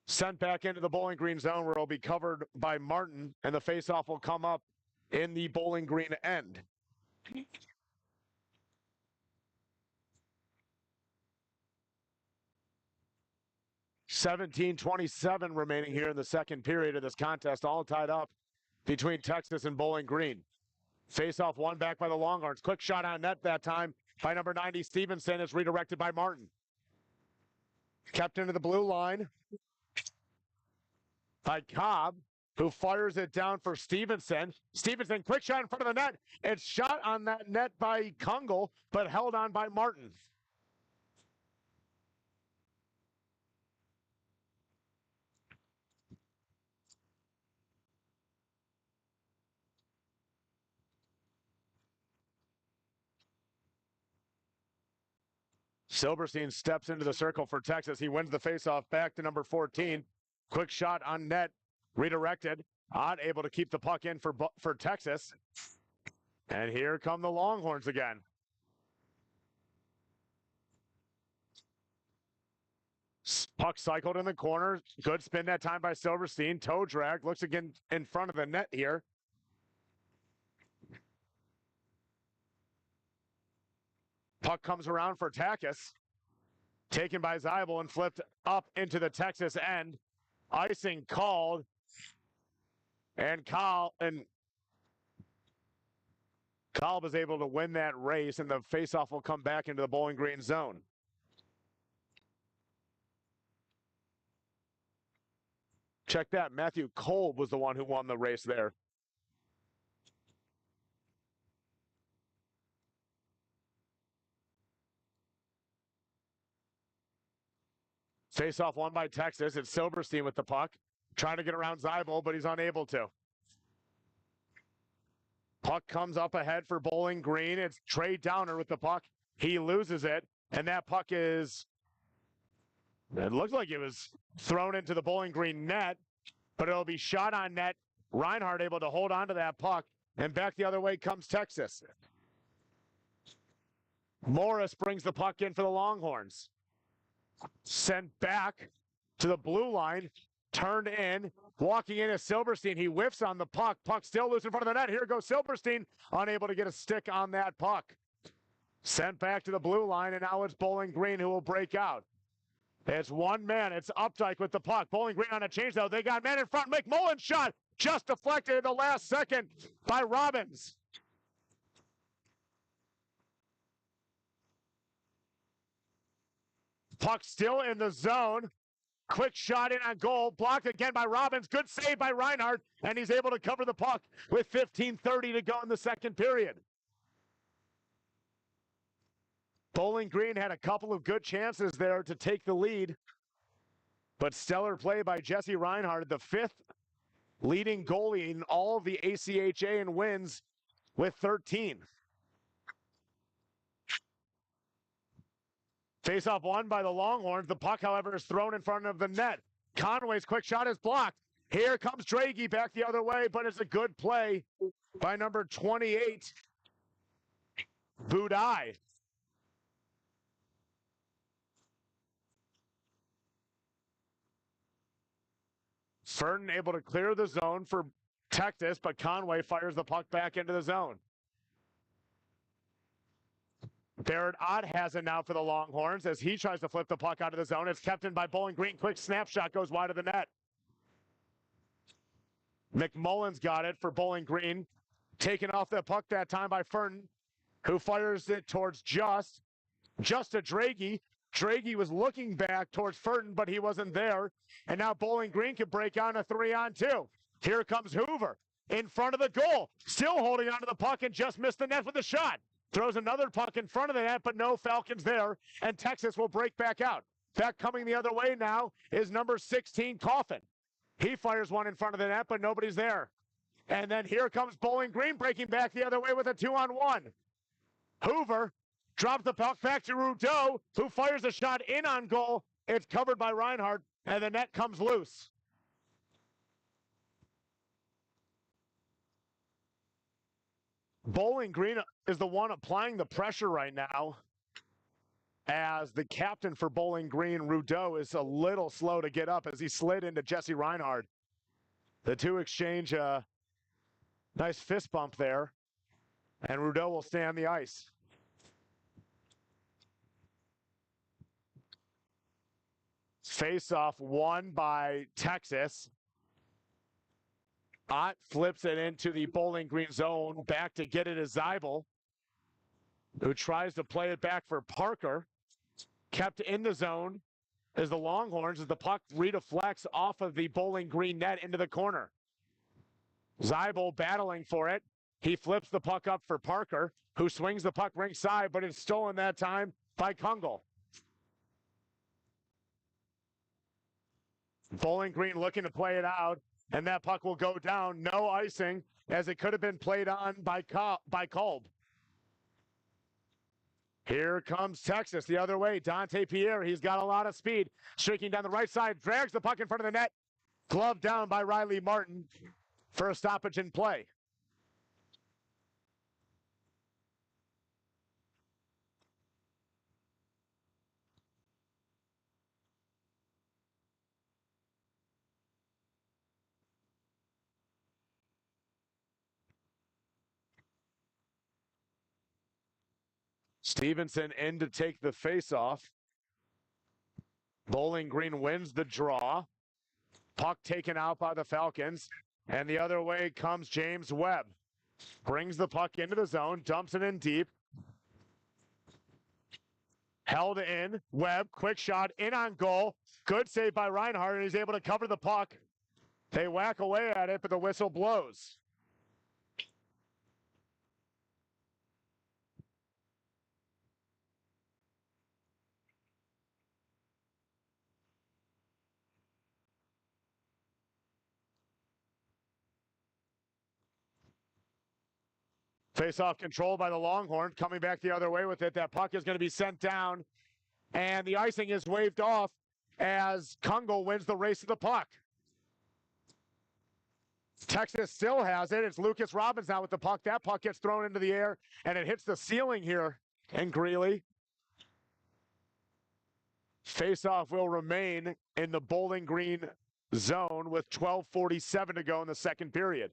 sent back into the Bowling Green zone, where it'll be covered by Martin, and the faceoff will come up in the Bowling Green end. $17:27 remaining here in the second period of this contest, all tied up between Texas and Bowling Green. Faceoff won back by the Longhorns. Quick shot on net that time by number 90, Stevenson. Is redirected by Martin. Kept into the blue line by Cobb, who fires it down for Stevenson. Stevenson, quick shot in front of the net. It's shot on that net by Kungle, but held on by Martin. Silberstein steps into the circle for Texas. He wins the faceoff back to number 14. Quick shot on net, redirected. Ott able to keep the puck in for Texas. And here come the Longhorns again. Puck cycled in the corner. Good spin that time by Silverstein. Toe drag. Looks again in front of the net here. Puck comes around for Takis. Taken by Zeibel and flipped up into the Texas end. Icing called. And Kalb is able to win that race, and the faceoff will come back into the Bowling Green zone. Check that. Matthew Kolb was the one who won the race there. Faceoff won by Texas. It's Silverstein with the puck. Trying to get around Zeibel, but he's unable to. Puck comes up ahead for Bowling Green. It's Trey Downer with the puck. He loses it, and that puck is... It looks like it was thrown into the Bowling Green net, but it'll be shot on net. Reinhardt able to hold on to that puck, and back the other way comes Texas. Morris brings the puck in for the Longhorns. Sent back to the blue line, turned in, walking in is Silverstein. He whiffs on the puck. Puck still loose in front of the net. Here goes Silverstein, unable to get a stick on that puck. Sent back to the blue line, and now it's Bowling Green who will break out. It's one man. It's Updike with the puck. Bowling Green on a change, though. They got man in front. McMullen's shot just deflected in the last second by Robbins. Puck still in the zone. Quick shot in on goal. Blocked again by Robbins. Good save by Reinhardt. And he's able to cover the puck with 15:30 to go in the second period. Bowling Green had a couple of good chances there to take the lead. But stellar play by Jesse Reinhardt, the fifth leading goalie in all of the ACHA and wins with 13. Faceoff won by the Longhorns. The puck, however, is thrown in front of the net. Conway's quick shot is blocked. Here comes Draghi back the other way, but it's a good play by number 28, Budai. Furton able to clear the zone for Texas, but Conway fires the puck back into the zone. Barrett Ott has it now for the Longhorns as he tries to flip the puck out of the zone. It's kept in by Bowling Green. Quick snapshot goes wide of the net. McMullen's got it for Bowling Green. Taken off the puck that time by Furton, who fires it towards Just to Draghi. Draghi was looking back towards Furton, but he wasn't there. And now Bowling Green can break on a 3-on-2. Here comes Hoover in front of the goal. Still holding onto the puck and just missed the net with a shot. Throws another puck in front of the net, but no Falcons there. And Texas will break back out. Back coming the other way now is number 16, Coffin. He fires one in front of the net, but nobody's there. And then here comes Bowling Green breaking back the other way with a 2-on-1. Hoover drops the puck back to Rudeau, who fires a shot in on goal. It's covered by Reinhardt, and the net comes loose. Bowling Green is the one applying the pressure right now, as the captain for Bowling Green, Rudeau, is a little slow to get up as he slid into Jesse Reinhardt. The two exchange a nice fist bump there, and Rudeau will stay on the ice. Face-off won by Texas. Ott flips it into the Bowling Green zone. Back to get it is Zeibel, who tries to play it back for Parker. Kept in the zone is the Longhorns as the puck redeflects off of the Bowling Green net into the corner. Zeibel battling for it. He flips the puck up for Parker, who swings the puck ringside, but it's stolen that time by Kungl. Bowling Green looking to play it out, and that puck will go down. No icing, as it could have been played on by Kolb. Here comes Texas the other way. Dante Pierre, he's got a lot of speed. Streaking down the right side, drags the puck in front of the net. Gloved down by Riley Martin for a stoppage in play. Stevenson in to take the face-off. Bowling Green wins the draw. Puck taken out by the Falcons. And the other way comes James Webb. Brings the puck into the zone, dumps it in deep. Held in. Webb, quick shot, in on goal. Good save by Reinhardt, and he's able to cover the puck. They whack away at it, but the whistle blows. Face-off controlled by the Longhorns, coming back the other way with it. That puck is going to be sent down, and the icing is waved off as Kungle wins the race to the puck. Texas still has it. It's Lucas Robbins now with the puck. That puck gets thrown into the air, and it hits the ceiling here in Greeley. Face-off will remain in the Bowling Green zone with 12:47 to go in the second period.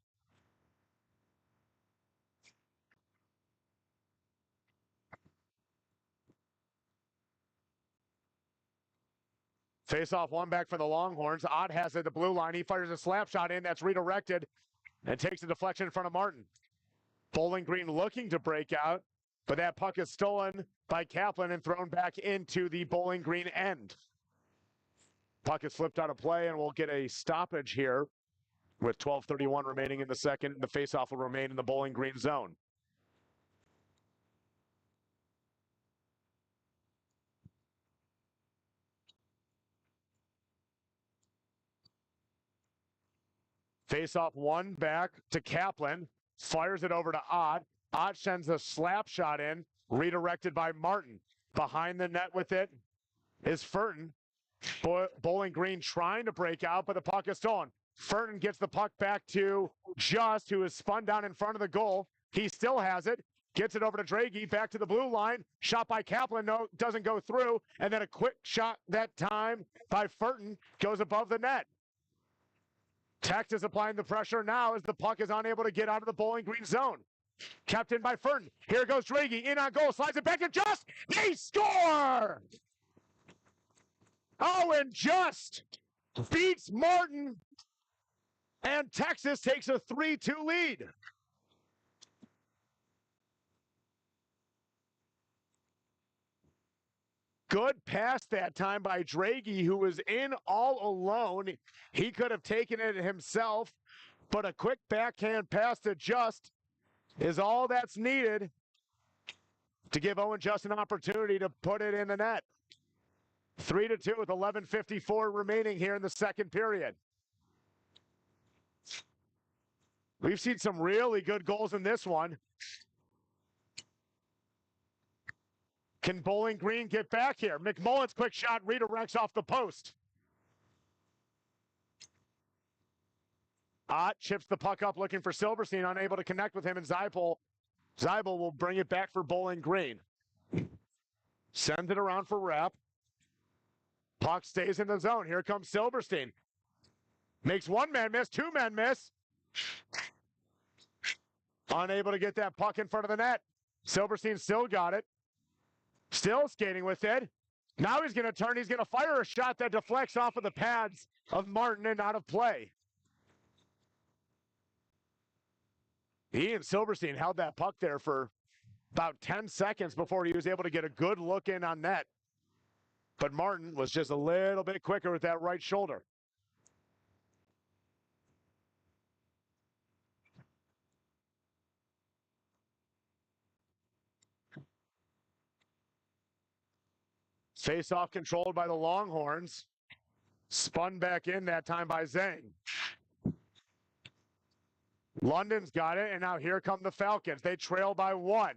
Face-off one back for the Longhorns. Ott has it at the blue line. He fires a slap shot in. That's redirected and takes a deflection in front of Martin. Bowling Green looking to break out, but that puck is stolen by Kaplan and thrown back into the Bowling Green end. Puck is flipped out of play, and we'll get a stoppage here with 12:31 remaining in the second. The face-off will remain in the Bowling Green zone. Face-off one back to Kaplan. Fires it over to Ott. Ott sends a slap shot in, redirected by Martin. Behind the net with it is Furton. Bowling Green trying to break out, but the puck is stolen. Furton gets the puck back to Just, who is spun down in front of the goal. He still has it. Gets it over to Draghi, back to the blue line. Shot by Kaplan, no, doesn't go through. And then a quick shot that time by Furton goes above the net. Texas applying the pressure now as the puck is unable to get out of the Bowling Green zone. Kept in by Furton. Here goes Draghi, in on goal, slides it back to Just. They score! Oh, and Just beats Martin, and Texas takes a 3-2 lead. Good pass that time by Draghi, who was in all alone. He could have taken it himself, but a quick backhand pass to Just is all that's needed to give Owen Just an opportunity to put it in the net. 3-2 with 11:54 remaining here in the second period. We've seen some really good goals in this one. Can Bowling Green get back here? McMullen's quick shot redirects off the post. Ott chips the puck up looking for Silverstein, unable to connect with him, and Zeibel will bring it back for Bowling Green. Sends it around for Rapp. Puck stays in the zone. Here comes Silverstein. Makes one man miss, two men miss. Unable to get that puck in front of the net. Silverstein still got it. Still skating with it. Now he's going to turn. He's going to fire a shot that deflects off of the pads of Martin and out of play. Ian Silverstein held that puck there for about 10 seconds before he was able to get a good look in on net. But Martin was just a little bit quicker with that right shoulder. Face-off controlled by the Longhorns. Spun back in that time by Zhang. London's got it, and now here come the Falcons. They trail by one.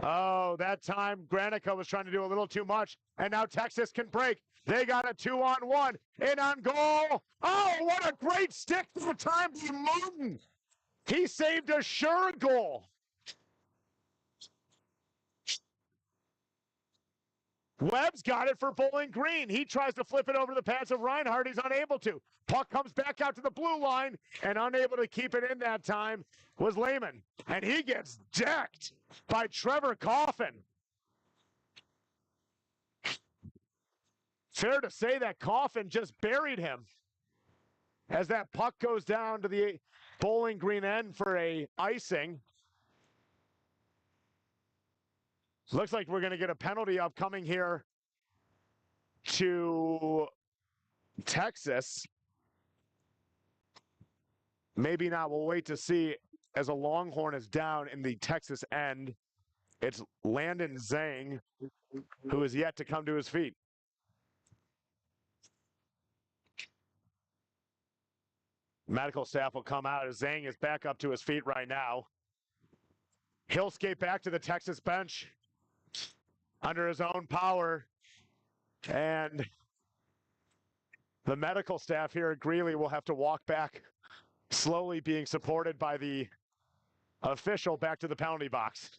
Oh, that time Granica was trying to do a little too much, and now Texas can break. They got a 2-on-1. In on goal. Oh, what a great stick for time by Martin. He saved a sure goal. Webb's got it for Bowling Green. He tries to flip it over the pads of Reinhardt. He's unable to. Puck comes back out to the blue line, and unable to keep it in that time was Lehman. And he gets decked by Trevor Coffin. Fair to say that Coffin just buried him as that puck goes down to the Bowling Green end for a icing. Looks like we're going to get a penalty upcoming here to Texas. Maybe not. We'll wait to see as a Longhorn is down in the Texas end. It's Landon Zhang, who is yet to come to his feet. Medical staff will come out as Zhang is back up to his feet right now. He'll skate back to the Texas bench under his own power. And the medical staff here at Greeley will have to walk back, slowly being supported by the official back to the penalty box.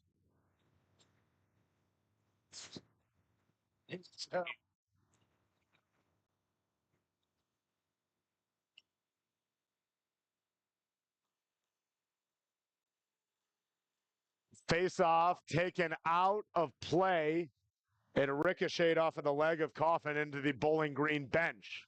Face-off taken out of play. It ricocheted off of the leg of Coffin into the Bowling Green bench.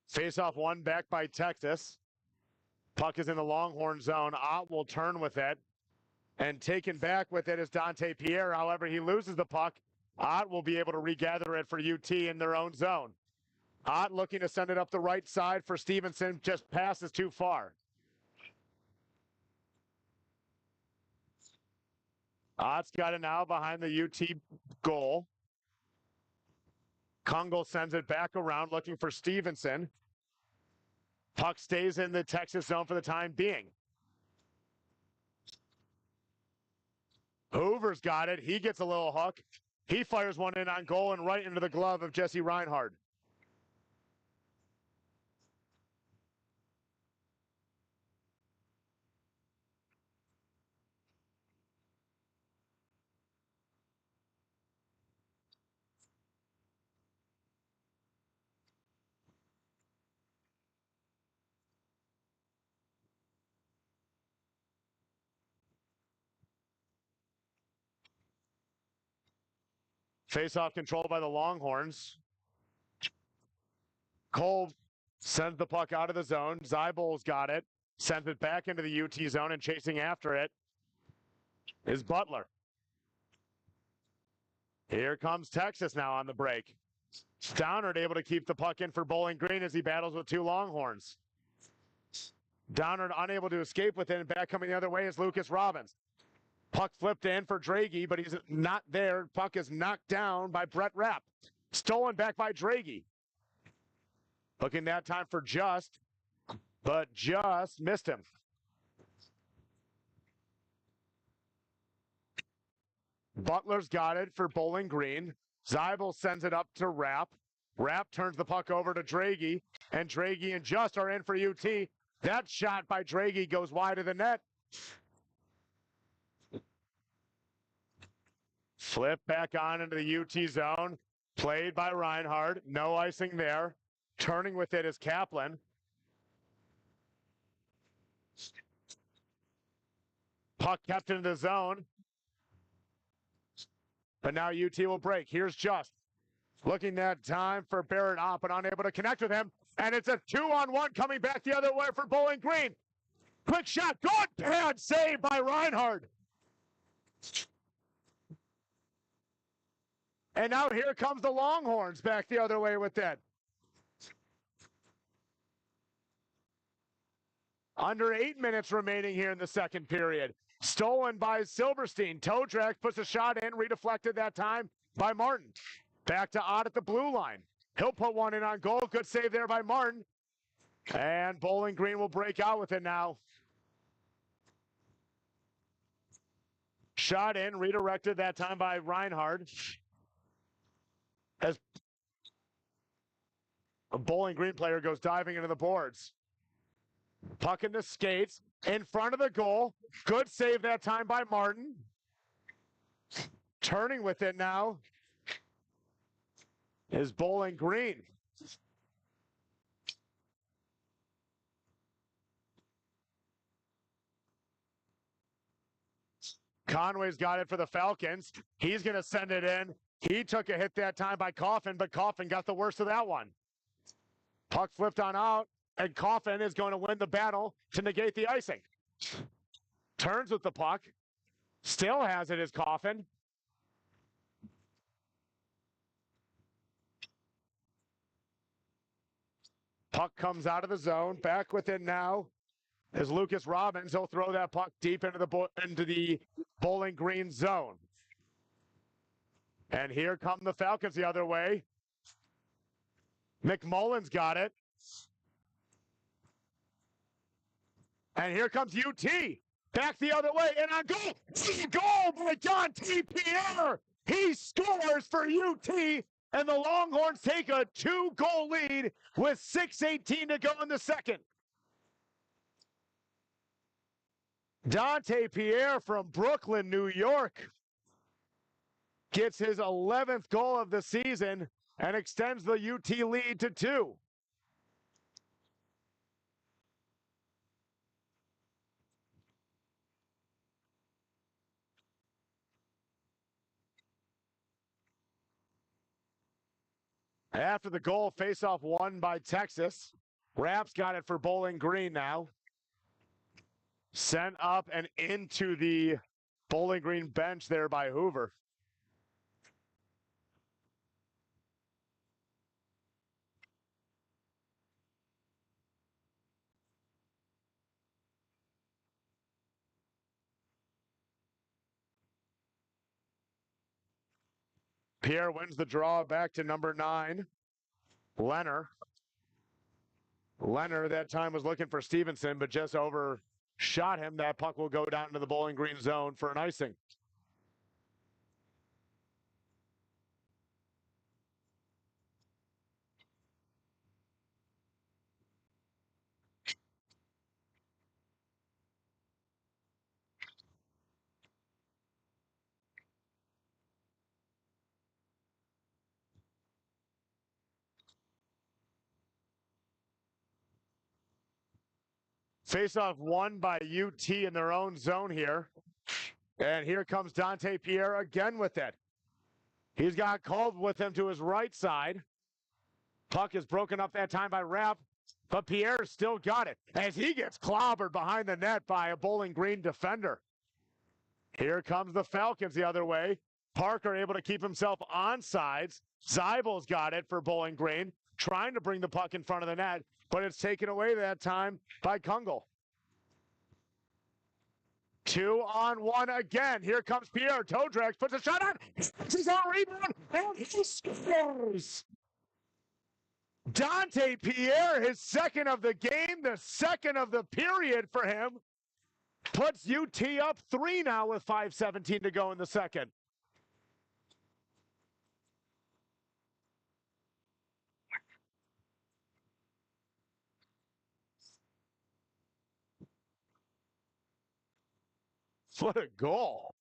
Face-off one back by Texas. Puck is in the Longhorn zone. Ott will turn with it. And taken back with it is Dante Pierre. However, he loses the puck. Ott will be able to regather it for UT in their own zone. Ott looking to send it up the right side for Stevenson. Just passes too far. Ott's got it now behind the UT goal. Kungle sends it back around looking for Stevenson. Puck stays in the Texas zone for the time being. Hoover's got it. He gets a little hook. He fires one in on goal and right into the glove of Jesse Reinhardt. Face-off controlled by the Longhorns. Cole sends the puck out of the zone. Zybul's got it. Sends it back into the UT zone, and chasing after it is Butler. Here comes Texas now on the break. Downard able to keep the puck in for Bowling Green as he battles with two Longhorns. Downard unable to escape with it, and back coming the other way is Lucas Robbins. Puck flipped in for Draghi, but he's not there. Puck is knocked down by Brett Rapp. Stolen back by Draghi. Looking that time for Just, but Just missed him. Butler's got it for Bowling Green. Zybul sends it up to Rapp. Rapp turns the puck over to Draghi, and Draghi and Just are in for UT. That shot by Draghi goes wide of the net. Flip back on into the UT zone. Played by Reinhardt. No icing there. Turning with it is Kaplan. Puck kept in the zone. But now UT will break. Here's Just. Looking that time for Barrett Opp, but unable to connect with him. And it's a 2-on-1 coming back the other way for Bowling Green. Quick shot. Good pad save by Reinhardt. And now here comes the Longhorns back the other way with that. Under 8 minutes remaining here in the second period. Stolen by Silverstein. Todrak puts a shot in, redeflected that time by Martin. Back to Ott at the blue line. He'll put one in on goal. Good save there by Martin. And Bowling Green will break out with it now. Shot in, redirected that time by Reinhardt. as a Bowling Green player goes diving into the boards. Puck in the skates, in front of the goal. Good save that time by Martin. Turning with it now is Bowling Green. Conway's got it for the Falcons. He's going to send it in. He took a hit that time by Coffin, but Coffin got the worst of that one. Puck flipped on out, and Coffin is going to win the battle to negate the icing. Turns with the puck. Still has it as Coffin. Puck comes out of the zone. Back with it now is Lucas Robbins. He'll throw that puck deep into the Bowling Green zone. And here come the Falcons the other way. McMullen's got it. And here comes UT. Back the other way and on goal. Goal by Dante Pierre. He scores for UT. And the Longhorns take a 2-goal lead with 6:18 to go in the second. Dante Pierre from Brooklyn, New York, gets his 11th goal of the season and extends the UT lead to 2. After the goal, faceoff won by Texas. Raps got it for Bowling Green now. Sent up and into the Bowling Green bench there by Hoover. Pierre wins the draw back to number 9, Leonard. Leonard that time was looking for Stevenson, but just overshot him. That puck will go down into the Bowling Green zone for an icing. Faceoff won by UT in their own zone here. And here comes Dante Pierre again with it. He's got called with him to his right side. Puck is broken up that time by Rapp, but Pierre still got it as he gets clobbered behind the net by a Bowling Green defender. Here comes the Falcons the other way. Parker able to keep himself on sides. Zybel's got it for Bowling Green, trying to bring the puck in front of the net, but it's taken away that time by Kungle. 2-on-1 again. Here comes Pierre. Todrex puts a shot on. He's on rebound, and he scores. Dante Pierre, his second of the game, the second of the period for him, puts UT up 3 now with 5:17 to go in the second. What a goal.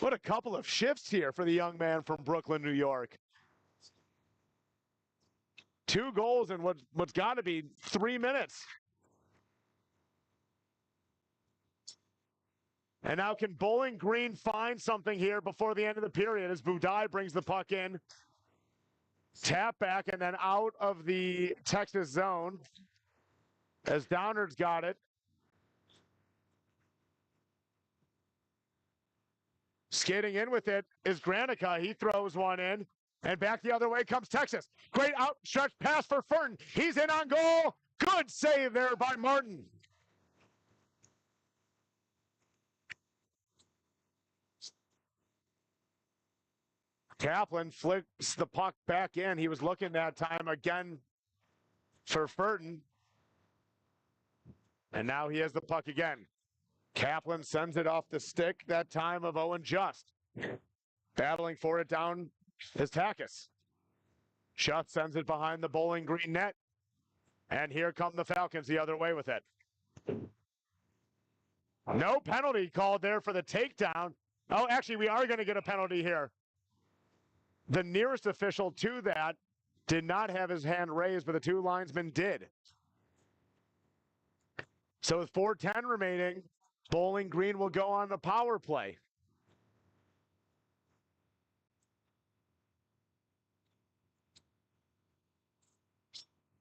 What a couple of shifts here for the young man from Brooklyn, New York. 2 goals in what's got to be 3 minutes. And now can Bowling Green find something here before the end of the period as Budai brings the puck in. Tap back and then out of the Texas zone as Downard's got it. Skating in with it is Granica. He throws one in. And back the other way comes Texas. Great outstretched pass for Furton. He's in on goal. Good save there by Martin. Kaplan flips the puck back in. He was looking that time again for Furton. And now he has the puck again. Kaplan sends it off the stick that time of Owen Just. Battling for it down is Takis. Schutt sends it behind the Bowling Green net. And here come the Falcons the other way with it. No penalty called there for the takedown. Oh, actually, we are going to get a penalty here. The nearest official to that did not have his hand raised, but the two linesmen did. So with 4:10 remaining, Bowling Green will go on the power play.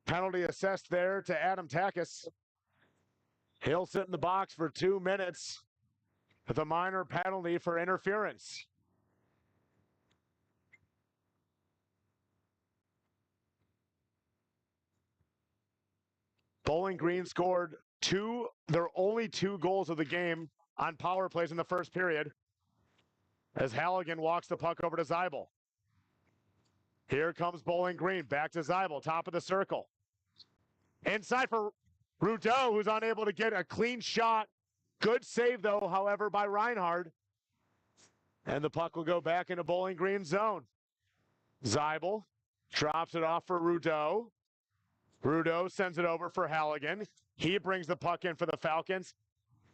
Penalty assessed there to Adam Takis. He'll sit in the box for 2 minutes with a minor penalty for interference. Bowling Green scored their only 2 goals of the game on power plays in the first period as Halligan walks the puck over to Zeibel. Here comes Bowling Green, back to Zeibel, top of the circle. Inside for Rudeau, who's unable to get a clean shot. Good save, though, however, by Reinhard. And the puck will go back into Bowling Green zone. Zeibel drops it off for Rudeau. Rudeau sends it over for Halligan. He brings the puck in for the Falcons.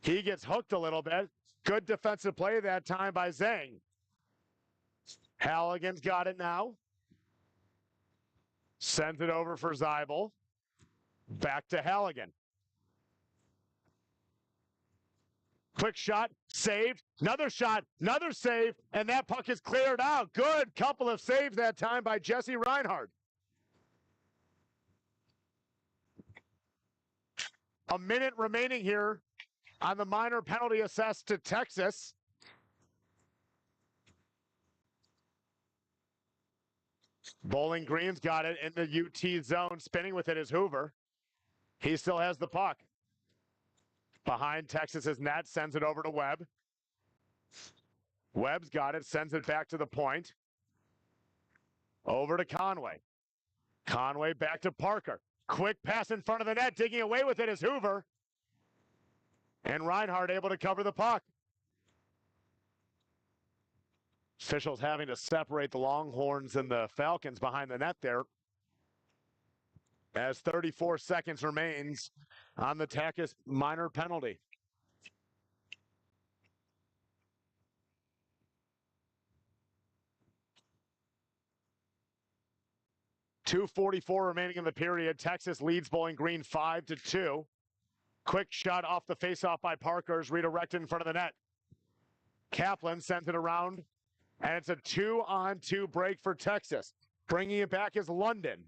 He gets hooked a little bit. Good defensive play that time by Zhang. Halligan's got it now. Sends it over for Zeibel. Back to Halligan. Quick shot, saved. Another shot, another save, and that puck is cleared out. Good couple of saves that time by Jesse Reinhard. A minute remaining here on the minor penalty assessed to Texas. Bowling Green's got it in the UT zone. Spinning with it is Hoover. He still has the puck. Behind Texas's net, sends it over to Webb. Webb's got it, sends it back to the point. Over to Conway. Conway back to Parker. Quick pass in front of the net. Digging away with it is Hoover. And Reinhard able to cover the puck. Officials having to separate the Longhorns and the Falcons behind the net there. As 34 seconds remains on the Takis minor penalty. .244 remaining in the period. Texas leads Bowling Green 5-2. Quick shot off the faceoff by Parker is redirected in front of the net. Kaplan sends it around, and it's a 2-on-2 break for Texas. Bringing it back is London.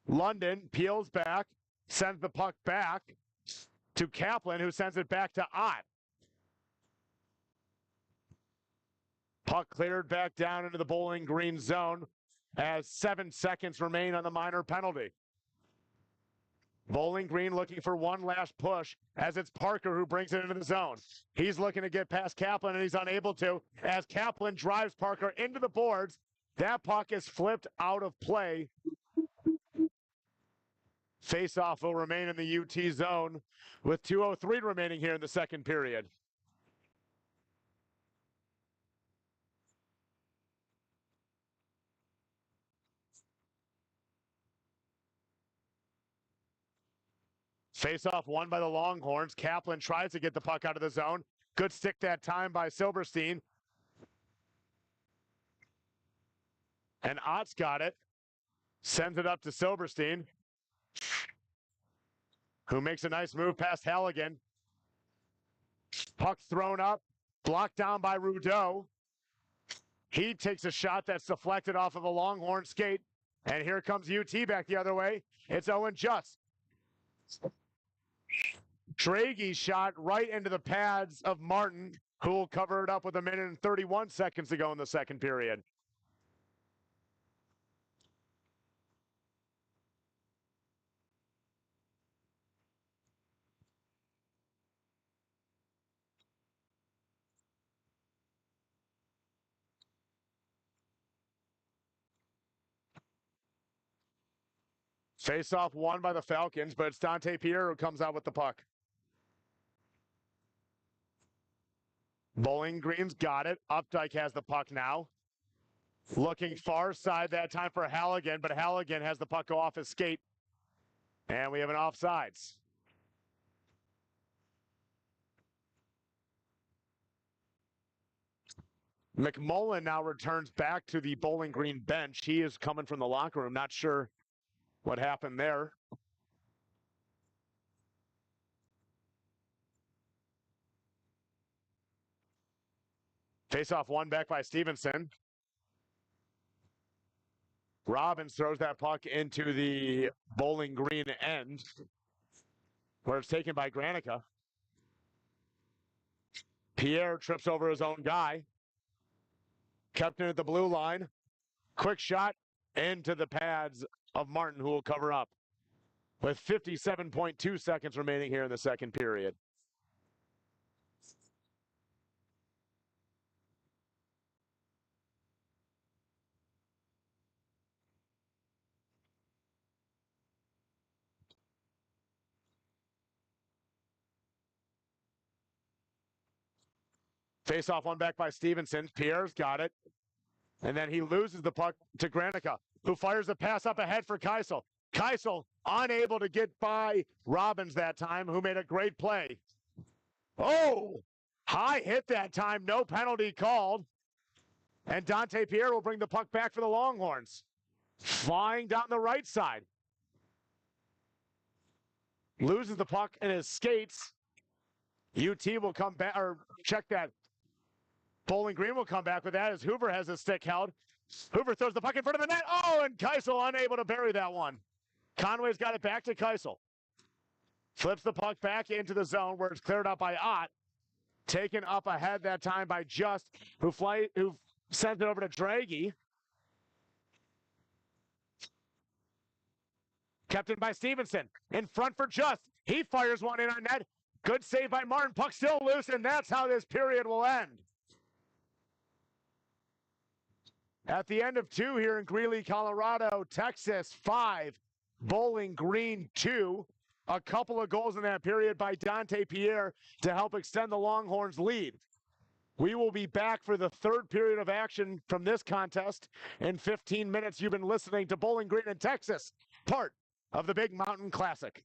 London peels back, sends the puck back to Kaplan, who sends it back to Ott. Puck cleared back down into the Bowling Green zone as 7 seconds remain on the minor penalty. Bowling Green looking for one last push as it's Parker who brings it into the zone. He's looking to get past Kaplan, and he's unable to as Kaplan drives Parker into the boards. That puck is flipped out of play. Faceoff will remain in the UT zone with 2:03 remaining here in the second period. Faceoff won by the Longhorns. Kaplan tries to get the puck out of the zone. Good stick that time by Silverstein. And Ott's got it. Sends it up to Silverstein, who makes a nice move past Halligan. Puck's thrown up, blocked down by Rudeau. He takes a shot that's deflected off of a Longhorn skate. And here comes UT back the other way. It's Owen Just. Draghi shot right into the pads of Martin, who will cover it up with 1 minute and 31 seconds to go in the second period. Face-off won by the Falcons, but it's Dante Pierre who comes out with the puck. Bowling Green's got it. Updike has the puck now. Looking far side that time for Halligan, but Halligan has the puck go off his skate. And we have an offsides. McMullen now returns back to the Bowling Green bench. He is coming from the locker room. Not sure what happened there. Face-off won back by Stevenson. Robbins throws that puck into the Bowling Green end, where it's taken by Granica. Pierre trips over his own guy. Kept in at the blue line. Quick shot into the pads of Martin, who will cover up with 57.2 seconds remaining here in the second period. Face-off one back by Stevenson. Pierre's got it. And then he loses the puck to Granica, who fires a pass up ahead for Keisel. Keisel unable to get by Robbins that time, who made a great play. Oh, high hit that time, no penalty called. And Dante Pierre will bring the puck back for the Longhorns. Flying down the right side. Loses the puck in his skates. UT will come back, or check that. Bowling Green will come back with that as Hoover has his stick held. Hoover throws the puck in front of the net. Oh, and Keisel unable to bury that one. Conway's got it back to Keisel. Flips the puck back into the zone where it's cleared out by Ott. Taken up ahead that time by Just, who sends it over to Draghi. Kept in by Stevenson. In front for Just. He fires one in on net. Good save by Martin. Puck still loose, and that's how this period will end. At the end of 2 here in Greeley, Colorado, Texas 5, Bowling Green 2. A couple of goals in that period by Dante Pierre to help extend the Longhorns' lead. We will be back for the third period of action from this contest in 15 minutes. You've been listening to Bowling Green in Texas, part of the Big Mountain Classic.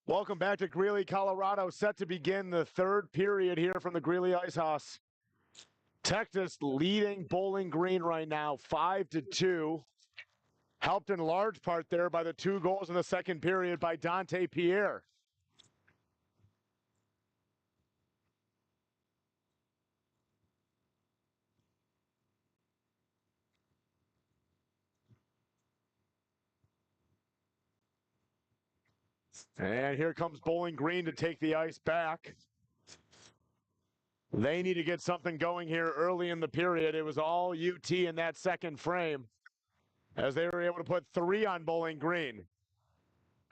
Welcome back to Greeley, Colorado. Set to begin the third period here from the Greeley Ice Haus. Texas leading Bowling Green right now, 5-2. Helped in large part there by the 2 goals in the second period by Dante Pierre. And here comes Bowling Green to take the ice back. They need to get something going here early in the period. It was all UT in that second frame as they were able to put 3 on Bowling Green.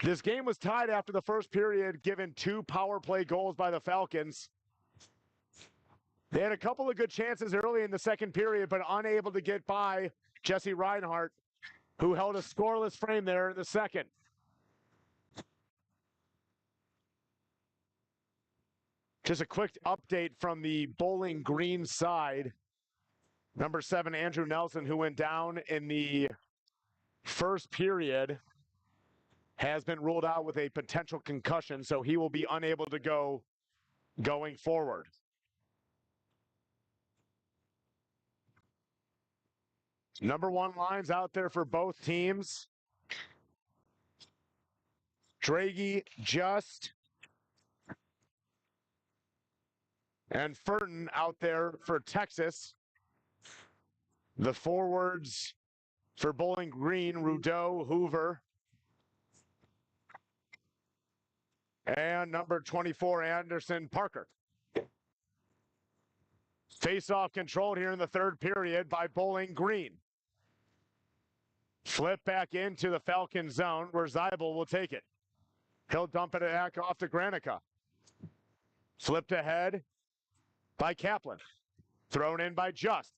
This game was tied after the first period, given 2 power play goals by the Falcons. They had a couple of good chances early in the second period, but unable to get by Jesse Reinhardt, who held a scoreless frame there in the second. Just a quick update from the Bowling Green side. Number 7, Andrew Nelson, who went down in the first period, has been ruled out with a potential concussion, so he will be unable to go going forward. Number 1 lines out there for both teams. Draghi, Just, and Furton out there for Texas. The forwards for Bowling Green, Rudeau, Hoover, and number 24, Anderson Parker. Face-off controlled here in the third period by Bowling Green. Flip back into the Falcon zone where Zeibel will take it. He'll dump it back off to Granica. Flipped ahead by Kaplan. Thrown in by Just.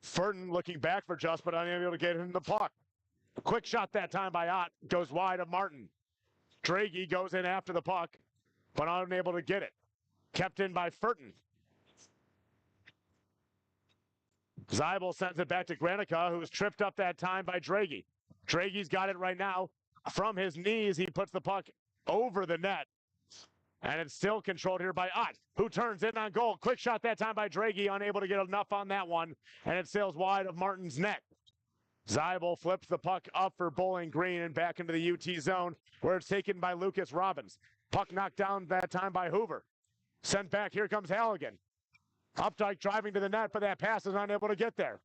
Furton looking back for Just, but unable to get in the puck. Quick shot that time by Ott. Goes wide of Martin. Draghi goes in after the puck, but unable to get it. Kept in by Furton. Zeibel sends it back to Granica, who was tripped up that time by Draghi. Draghi's got it right now. From his knees, he puts the puck over the net. And it's still controlled here by Ott, who turns in on goal. Quick shot that time by Draghi, unable to get enough on that one. And it sails wide of Martin's net. Zeibel flips the puck up for Bowling Green and back into the UT zone, where it's taken by Lucas Robbins. Puck knocked down that time by Hoover. Sent back, here comes Halligan. Updike driving to the net, but that pass is unable to get there.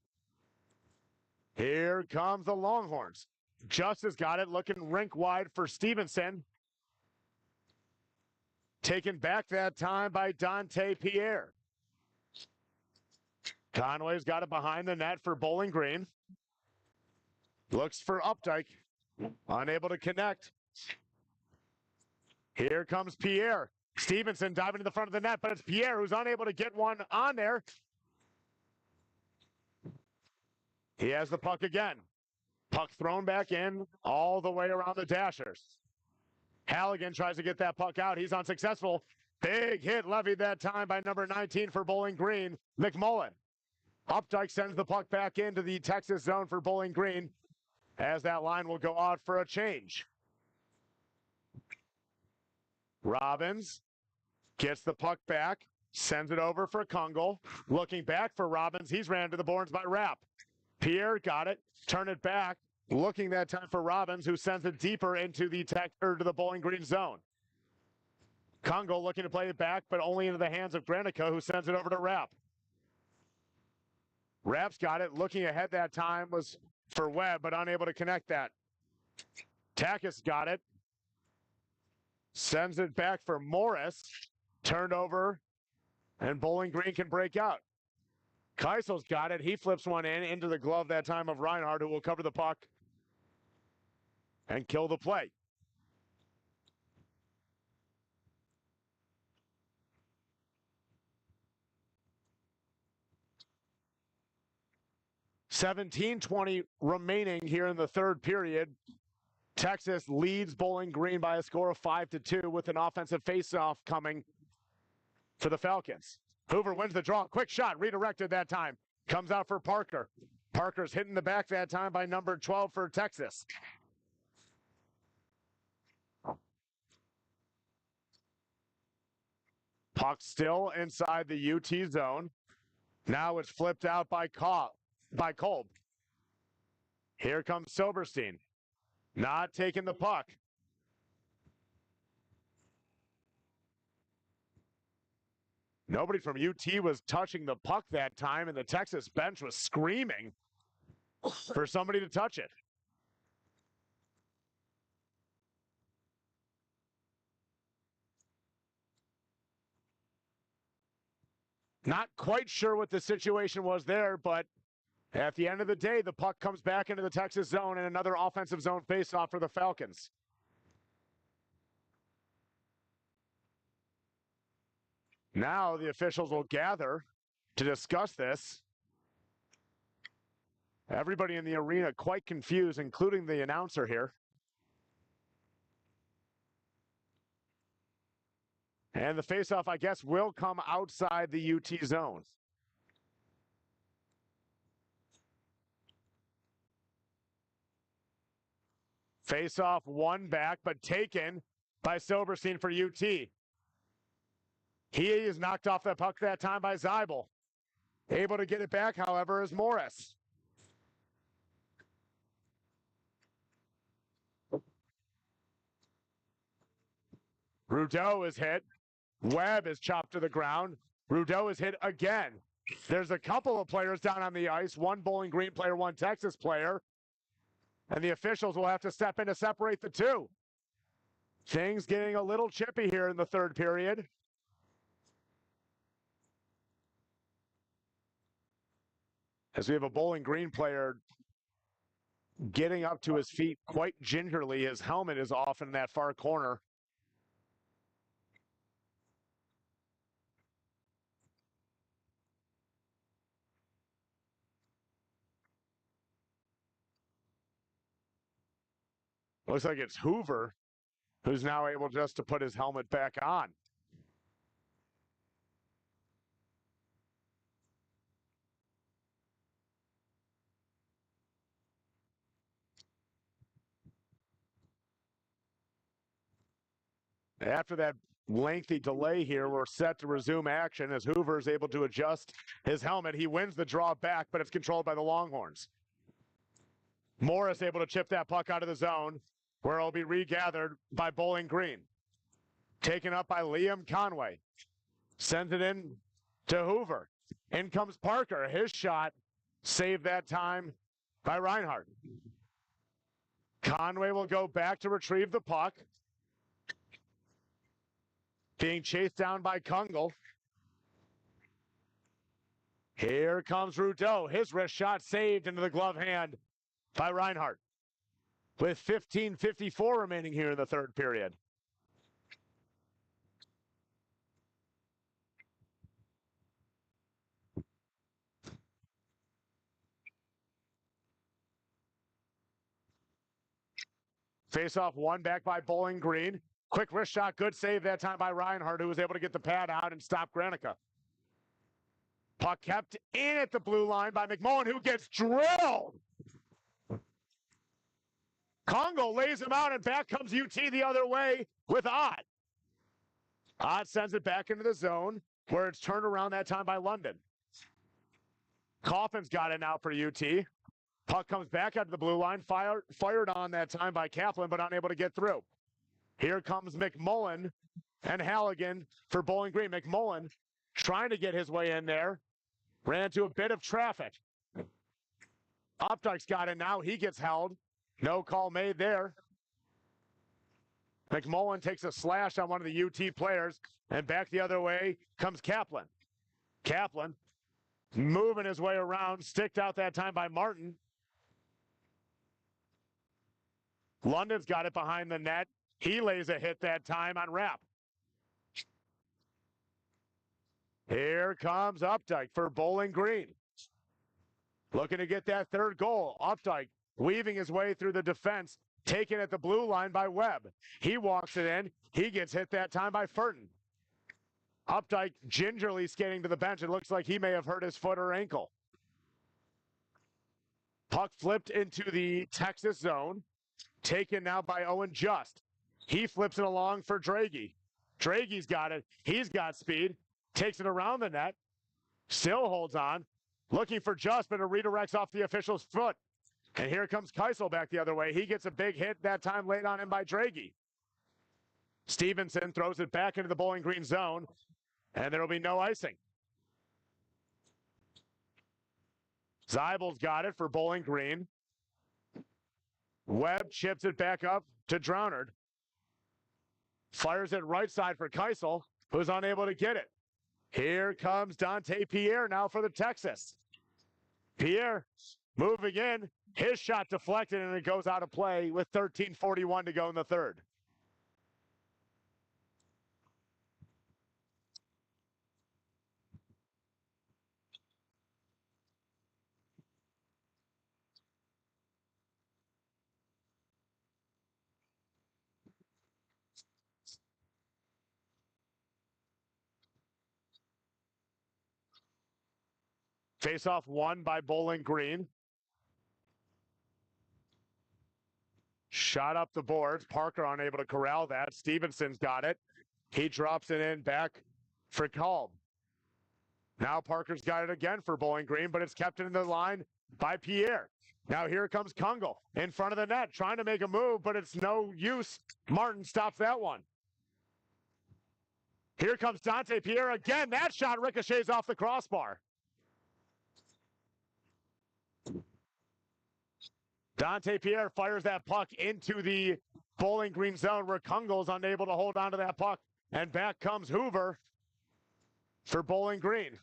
Here comes the Longhorns. Justice got it, looking rink wide for Stevenson. Taken back that time by Dante Pierre. Conway's got it behind the net for Bowling Green. Looks for Updike. Unable to connect. Here comes Pierre. Stevenson diving to the front of the net, but it's Pierre who's unable to get one on there. He has the puck again. Puck thrown back in all the way around the Dashers. Halligan tries to get that puck out. He's unsuccessful. Big hit levied that time by number 19 for Bowling Green, McMullen. Updike sends the puck back into the Texas zone for Bowling Green as that line will go out for a change. Robbins gets the puck back, sends it over for Kungle. Looking back for Robbins, he's ran to the boards by Rapp. Pierre got it, turn it back, looking that time for Robbins, who sends it deeper into the to the Bowling Green zone. Kungle looking to play it back, but only into the hands of Granica, who sends it over to Rapp. Rapp's got it, looking ahead that time was for Webb, but unable to connect that. Takis got it. Sends it back for Morris. Turned over, and Bowling Green can break out. Keisel's got it. He flips one in into the glove that time of Reinhardt, who will cover the puck and kill the play. $17:20 remaining here in the third period. Texas leads Bowling Green by a score of 5-2 with an offensive faceoff coming for the Falcons. Hoover wins the draw. Quick shot, redirected that time. Comes out for Parker. Parker's hitting the back that time by number 12 for Texas. Puck still inside the UT zone. Now it's flipped out by Kolb. Here comes Silverstein. Not taking the puck. Nobody from UT was touching the puck that time, and the Texas bench was screaming for somebody to touch it. Not quite sure what the situation was there, but at the end of the day, the puck comes back into the Texas zone and another offensive zone faceoff for the Falcons. Now the officials will gather to discuss this. Everybody in the arena quite confused, including the announcer here. And the faceoff, I guess, will come outside the UT zone. Faceoff one back, but taken by Silverstein for UT. He is knocked off the puck that time by Zeibel. Able to get it back, however, is Morris. Rudeau is hit. Webb is chopped to the ground. Rudeau is hit again. There's a couple of players down on the ice, one Bowling Green player, one Texas player. And the officials will have to step in to separate the two. Things getting a little chippy here in the third period. As we have a Bowling Green player getting up to his feet quite gingerly. His helmet is off in that far corner. Looks like it's Hoover who's now able just to put his helmet back on. After that lengthy delay here, we're set to resume action as Hoover is able to adjust his helmet. He wins the draw back, but it's controlled by the Longhorns. Morris able to chip that puck out of the zone, where it'll be regathered by Bowling Green. Taken up by Liam Conway. Sends it in to Hoover. In comes Parker. His shot saved that time by Reinhardt. Conway will go back to retrieve the puck. Being chased down by Kungle. Here comes Rudeau. His wrist shot saved into the glove hand by Reinhardt. With 15:54 remaining here in the third period. Face-off one back by Bowling Green. Quick wrist shot, good save that time by Reinhardt, who was able to get the pad out and stop Granica. Puck kept in at the blue line by McMullen, who gets drilled. Congo lays him out, and back comes UT the other way with Ott. Ott sends it back into the zone, where it's turned around that time by London. Coffin's got it now for UT. Puck comes back out to the blue line, fired on that time by Kaplan, but unable to get through. Here comes McMullen and Halligan for Bowling Green. McMullen trying to get his way in there. Ran into a bit of traffic. Updike's got it now. He gets held. No call made there. McMullen takes a slash on one of the UT players, and back the other way comes Kaplan. Kaplan moving his way around, sticked out that time by Martin. London's got it behind the net. He lays a hit that time on Rapp. Here comes Updike for Bowling Green. Looking to get that third goal. Updike weaving his way through the defense, taken at the blue line by Webb. He walks it in. He gets hit that time by Furton. Updike gingerly skating to the bench. It looks like he may have hurt his foot or ankle. Puck flipped into the Texas zone. Taken now by Owen Just. He flips it along for Draghi. Dragey's got it. He's got speed. Takes it around the net. Still holds on. Looking for Just, but it redirects off the official's foot. And here comes Keisel back the other way. He gets a big hit that time laid on him by Dragey. Stevenson throws it back into the Bowling Green zone, and there will be no icing. Zeibel's got it for Bowling Green. Webb chips it back up to Drownard. Fires it right side for Keisel, who's unable to get it. Here comes Dante Pierre now for the Texas. Pierre moving in. His shot deflected, and it goes out of play with 13:41 to go in the third. Face-off won by Bowling Green. Shot up the boards. Parker unable to corral that. Stevenson's got it. He drops it in back for Kalb. Now Parker's got it again for Bowling Green, but it's kept in the line by Pierre. Now here comes Kungle in front of the net, trying to make a move, but it's no use. Martin stops that one. Here comes Dante Pierre again. That shot ricochets off the crossbar. Dante Pierre fires that puck into the Bowling Green zone where Kungle's unable to hold on to that puck. And back comes Hoover for Bowling Green.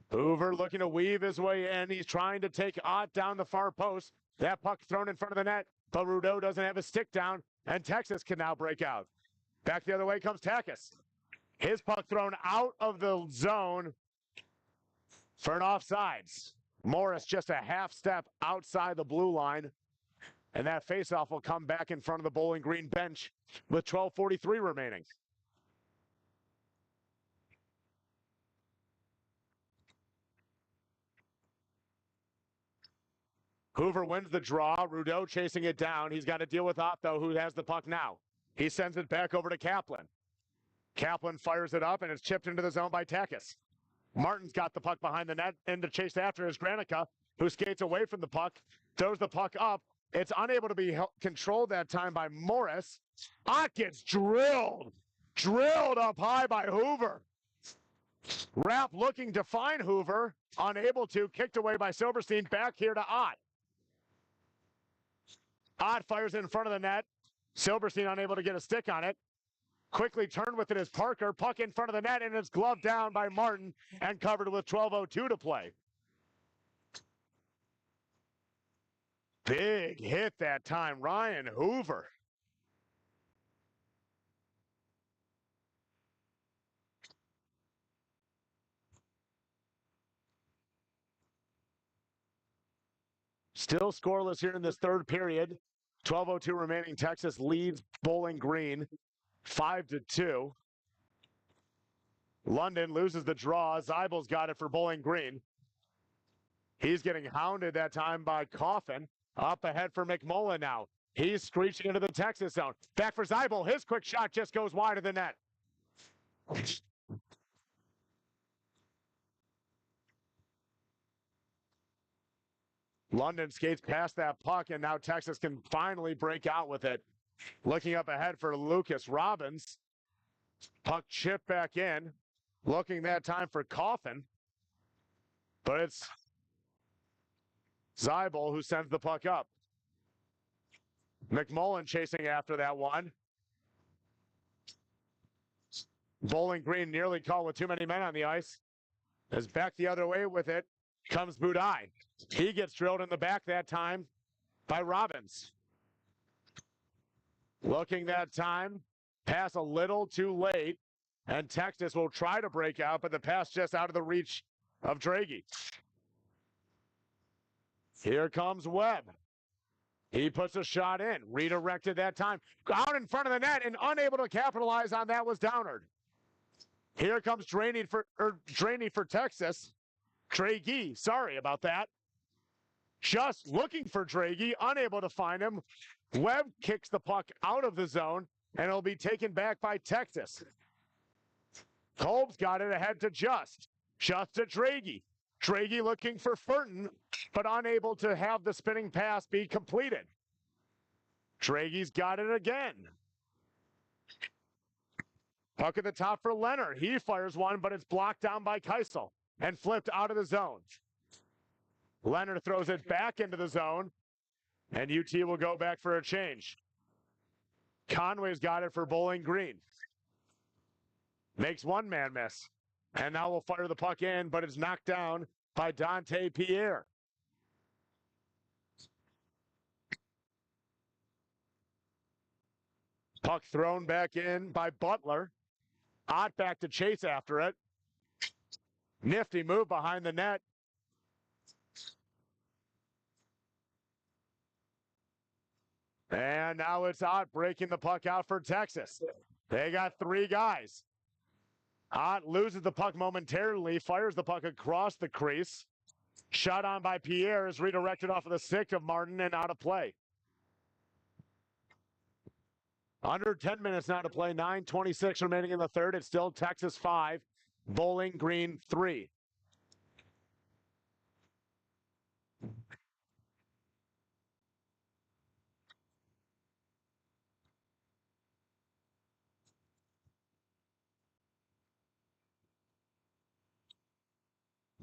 Hoover looking to weave his way in. He's trying to take Ott down the far post. That puck thrown in front of the net, but Rudeau doesn't have his stick down, and Texas can now break out. Back the other way comes Takis. His puck thrown out of the zone for an offsides. Morris just a half step outside the blue line, and that faceoff will come back in front of the Bowling Green bench with 12:43 remaining. Hoover wins the draw. Rudeau chasing it down. He's got to deal with Ott, though, who has the puck now. He sends it back over to Kaplan. Kaplan fires it up, and it's chipped into the zone by Takis. Martin's got the puck behind the net, and to chase after is Granica, who skates away from the puck, throws the puck up. It's unable to be controlled that time by Morris. Ott gets drilled up high by Hoover. Rapp looking to find Hoover, unable to, kicked away by Silverstein, back here to Ott. Ott fires it in front of the net. Silverstein unable to get a stick on it. Quickly turned with it is Parker. Puck in front of the net, and it's gloved down by Martin and covered with 12:02 to play. Big hit that time, Ryan Hoover. Still scoreless here in this third period. 12:02 remaining. Texas leads Bowling Green 5-2. London loses the draw. Zeibel's got it for Bowling Green. He's getting hounded that time by Coffin. Up ahead for McMullen now. He's screeching into the Texas zone. Back for Zeibel. His quick shot just goes wide of the net. London skates past that puck, and now Texas can finally break out with it. Looking up ahead for Lucas Robbins. Puck chipped back in. Looking that time for Coffin. But it's Zeibel who sends the puck up. McMullen chasing after that one. Bowling Green nearly caught with too many men on the ice. As back the other way with it comes Budai. He gets drilled in the back that time by Robbins. Looking that time, pass a little too late, and Texas will try to break out, but the pass just out of the reach of Dragey. Here comes Webb. He puts a shot in, redirected that time. Out in front of the net and unable to capitalize on that was Downard. Here comes Draney for Texas. Dragey, sorry about that. Just looking for Dragey, unable to find him. Webb kicks the puck out of the zone, and it'll be taken back by Texas. Kolb's got it ahead to Just. Just to Draghi. Draghi looking for Furton, but unable to have the spinning pass be completed. Draghi's got it again. Puck at the top for Leonard. He fires one, but it's blocked down by Keisel and flipped out of the zone. Leonard throws it back into the zone, and UT will go back for a change. Conway's got it for Bowling Green. Makes one man miss. And now we'll fire the puck in, but it's knocked down by Dante Pierre. Puck thrown back in by Butler. Ott back to chase after it. Nifty move behind the net. And now it's Ott breaking the puck out for Texas. They got three guys. Ott loses the puck momentarily, fires the puck across the crease. Shot on by Pierre is redirected off of the stick of Martin and out of play. Under 10 minutes now to play, 9:26 remaining in the third. It's still Texas 5, Bowling Green 3.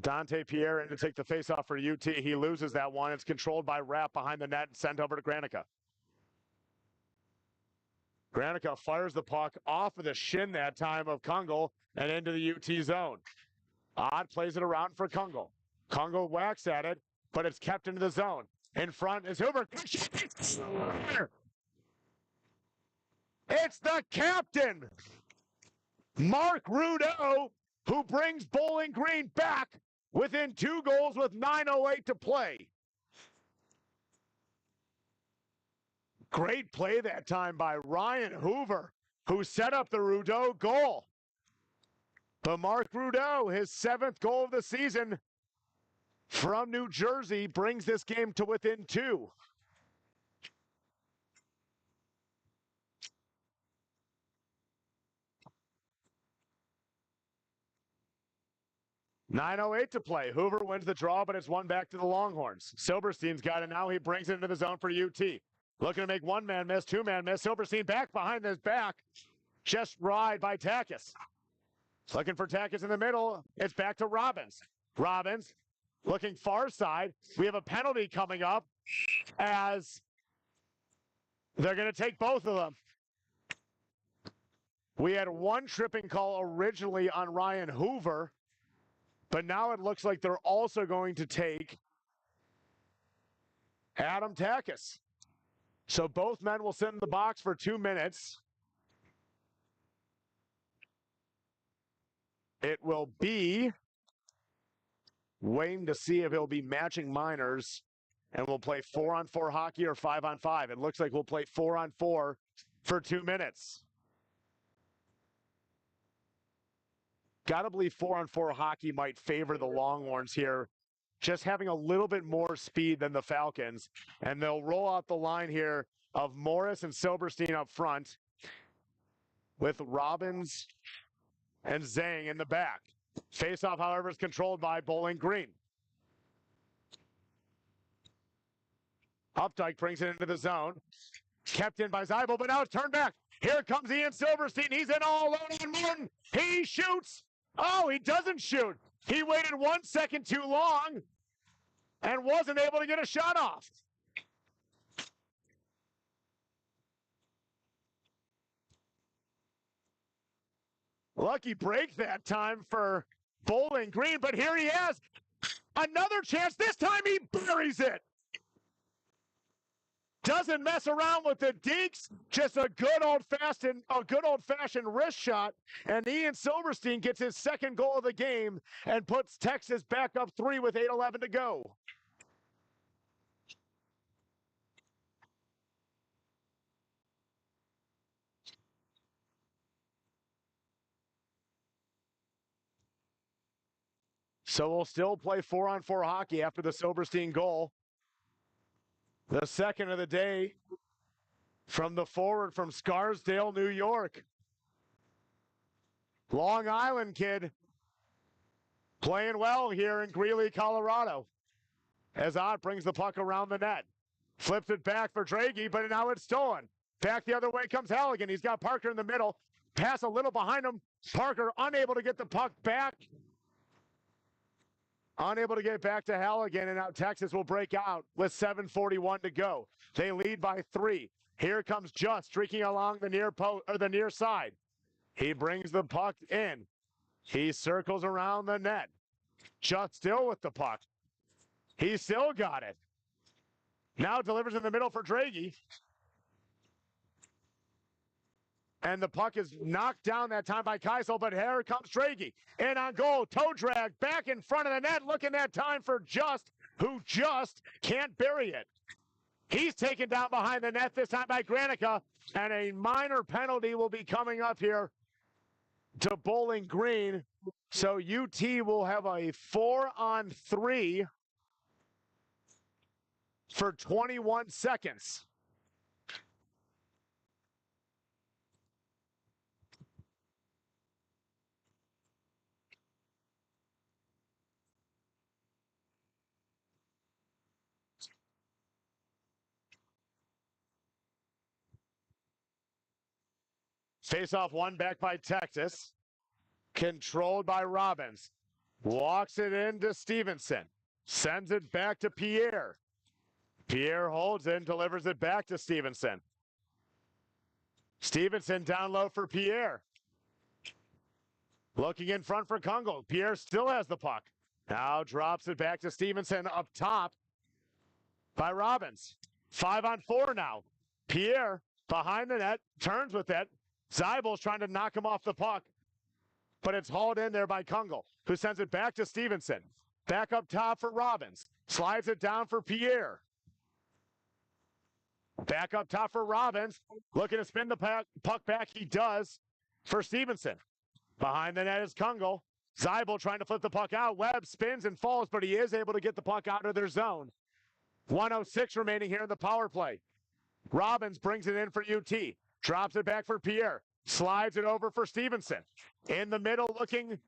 Dante Pierre in to take the faceoff for UT. He loses that one. It's controlled by Rapp behind the net and sent over to Granica. Granica fires the puck off of the shin that time of Kungle and into the UT zone. Ott plays it around for Kungle. Kungle whacks at it, but it's kept into the zone. In front is Hoover. It's the captain, Mark Rudeau, who brings Bowling Green back within 2 goals with 9:08 to play. Great play that time by Ryan Hoover, who set up the Rudeau goal. But Mark Rudeau, his 7th goal of the season from New Jersey, brings this game to within 2. .908 to play. Hoover wins the draw, but it's one back to the Longhorns. Silverstein's got it now. He brings it into the zone for UT. Looking to make one man miss, 2-man miss. Silverstein back behind his back. Just ride by Takis. Looking for Takis in the middle. It's back to Robbins. Robbins looking far side. We have a penalty coming up as they're going to take both of them. We had one tripping call originally on Ryan Hoover, but now it looks like they're also going to take Adam Takis. So both men will sit in the box for 2 minutes. It will be waiting to see if it'll be matching minors, and we'll play 4-on-4 hockey or 5-on-5. It looks like we'll play 4-on-4 for 2 minutes. Gotta believe 4-on-4 hockey might favor the Longhorns here, just having a little bit more speed than the Falcons. And they'll roll out the line here of Morris and Silverstein up front with Robbins and Zhang in the back. Faceoff, however, is controlled by Bowling Green. Updike brings it into the zone. Kept in by Zeibel, but now it's turned back. Here comes Ian Silverstein. He's in all alone on Martin. He shoots. Oh, he doesn't shoot. He waited 1 second too long and wasn't able to get a shot off. Lucky break that time for Bowling Green, but here he has another chance. This time he buries it. Doesn't mess around with the dinks. Just a good old-fashioned wrist shot. And Ian Silverstein gets his 2nd goal of the game and puts Texas back up 3 with 8:11 to go. So we'll still play 4-on-4 hockey after the Silverstein goal. The 2nd of the day from the forward from Scarsdale, New York. Long Island kid playing well here in Greeley, Colorado. As Ott brings the puck around the net. Flips it back for Draghi, but now it's stolen. Back the other way comes Halligan. He's got Parker in the middle. Pass a little behind him. Parker unable to get the puck back. Unable to get back to Halligan, and now Texas will break out with 7:41 to go. They lead by 3. Here comes Just streaking along the near post or the near side. He brings the puck in. He circles around the net. Just still with the puck. He still got it. Now delivers in the middle for Draghi. And the puck is knocked down that time by Keisel, but here comes Draghi. In on goal, toe drag, back in front of the net, looking that time for Just, who just can't bury it. He's taken down behind the net, this time by Granica, and a minor penalty will be coming up here to Bowling Green. So UT will have a 4-on-3 for 21 seconds. Face-off one back by Texas. Controlled by Robbins. Walks it into Stevenson. Sends it back to Pierre. Pierre holds it and delivers it back to Stevenson. Stevenson down low for Pierre. Looking in front for Kungle. Pierre still has the puck. Now drops it back to Stevenson up top by Robbins. 5-on-4 now. Pierre behind the net. Turns with it. Zeibel's trying to knock him off the puck. But it's hauled in there by Kungle, who sends it back to Stevenson. Back up top for Robbins. Slides it down for Pierre. Back up top for Robbins. Looking to spin the puck back. He does for Stevenson. Behind the net is Kungle. Zeibel trying to flip the puck out. Webb spins and falls, but he is able to get the puck out of their zone. 1:06 remaining here in the power play. Robbins brings it in for UT. Drops it back for Pierre. Slides it over for Stevenson. In the middle looking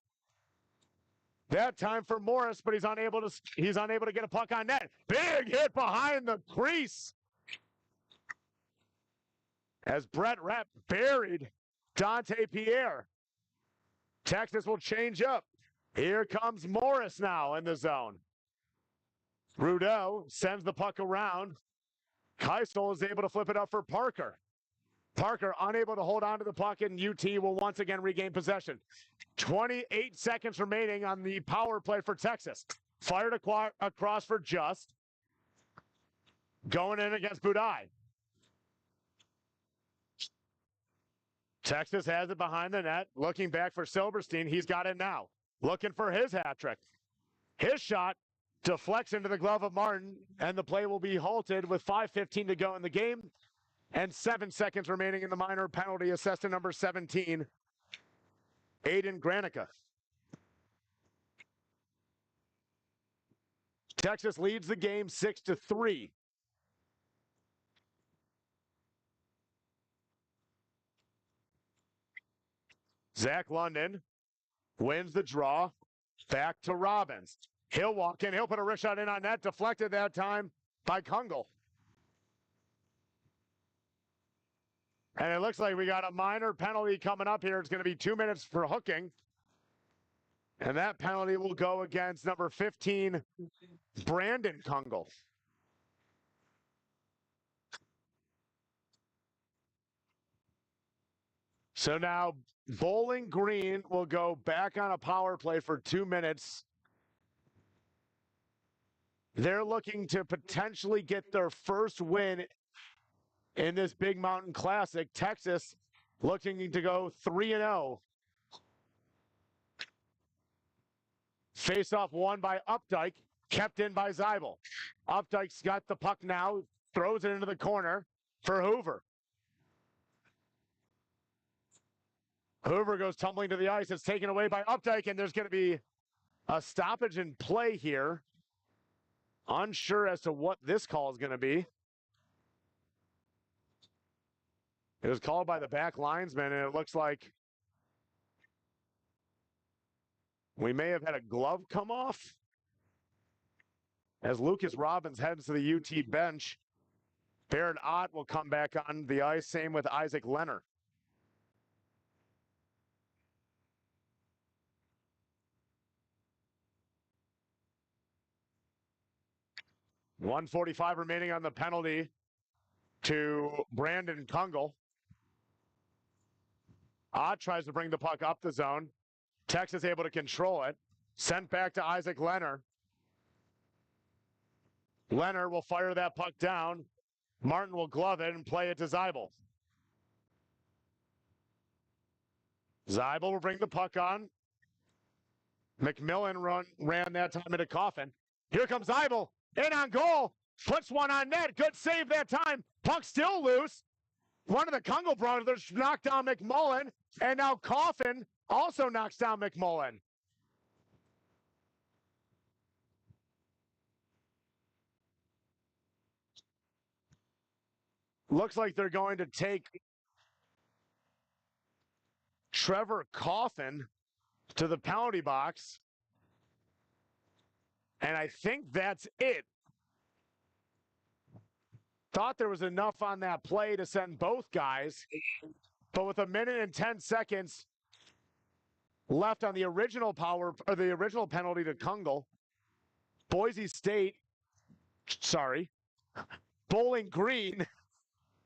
that time for Morris, but he's unable to get a puck on net. Big hit behind the crease. As Brett Rapp buried Dante Pierre. Texas will change up. Here comes Morris now in the zone. Rudeau sends the puck around. Keisel is able to flip it up for Parker. Parker unable to hold on to the puck, and UT will once again regain possession. 28 seconds remaining on the power play for Texas. Fired across for Just. Going in against Budai. Texas has it behind the net. Looking back for Silverstein. He's got it now. Looking for his hat trick. His shot deflects into the glove of Martin, and the play will be halted with 5:15 to go in the game. And 7 seconds remaining in the minor penalty, assessed to number 17, Aiden Granica. Texas leads the game 6-3. Zach London wins the draw. Back to Robbins. He'll walk in. He'll put a wrist shot in on net. Deflected that time by Kungle. And it looks like we got a minor penalty coming up here. It's going to be 2 minutes for hooking. And that penalty will go against number 15, Brandon Kungle. So now Bowling Green will go back on a power play for 2 minutes. They're looking to potentially get their first win in this Big Mountain Classic. Texas looking to go 3-0. Face-off won by Updike, kept in by Zeibel. Updike's got the puck now, throws it into the corner for Hoover. Hoover goes tumbling to the ice. It's taken away by Updike, and there's going to be a stoppage in play here. Unsure as to what this call is going to be. It was called by the back linesman, and it looks like we may have had a glove come off as Lucas Robbins heads to the UT bench. Barrett Ott will come back on the ice. Same with Isaac Leonard. .145 remaining on the penalty to Brandon Kungle. Ott tries to bring the puck up the zone. Texas able to control it. Sent back to Isaac Leonard. Leonard will fire that puck down. Martin will glove it and play it to Zeibel. Zeibel will bring the puck on. McMillan ran that time into Coffin. Here comes Zeibel. In on goal. Puts one on net. Good save that time. Puck still loose. One of the Kungle brothers knocked down McMullen. And now Coffin also knocks down McMullen. Looks like they're going to take Trevor Coffin to the penalty box. And I think that's it. Thought there was enough on that play to send both guys. But with 1 minute and 10 seconds left on the original penalty to Kungle, Bowling Green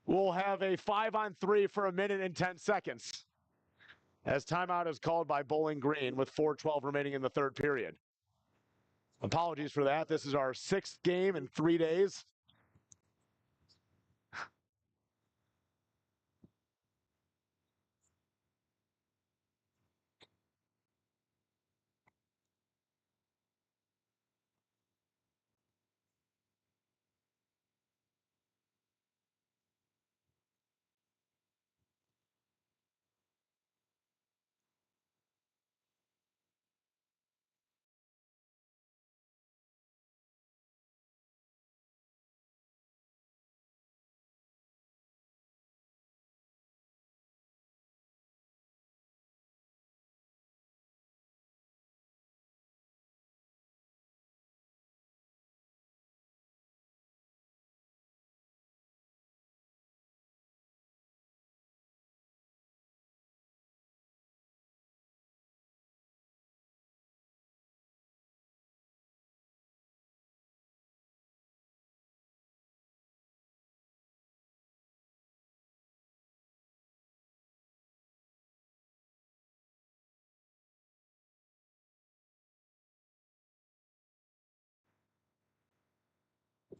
will have a 5-on-3 for 1 minute and 10 seconds. As timeout is called by Bowling Green with 4:12 remaining in the third period. Apologies for that. This is our 6th game in 3 days.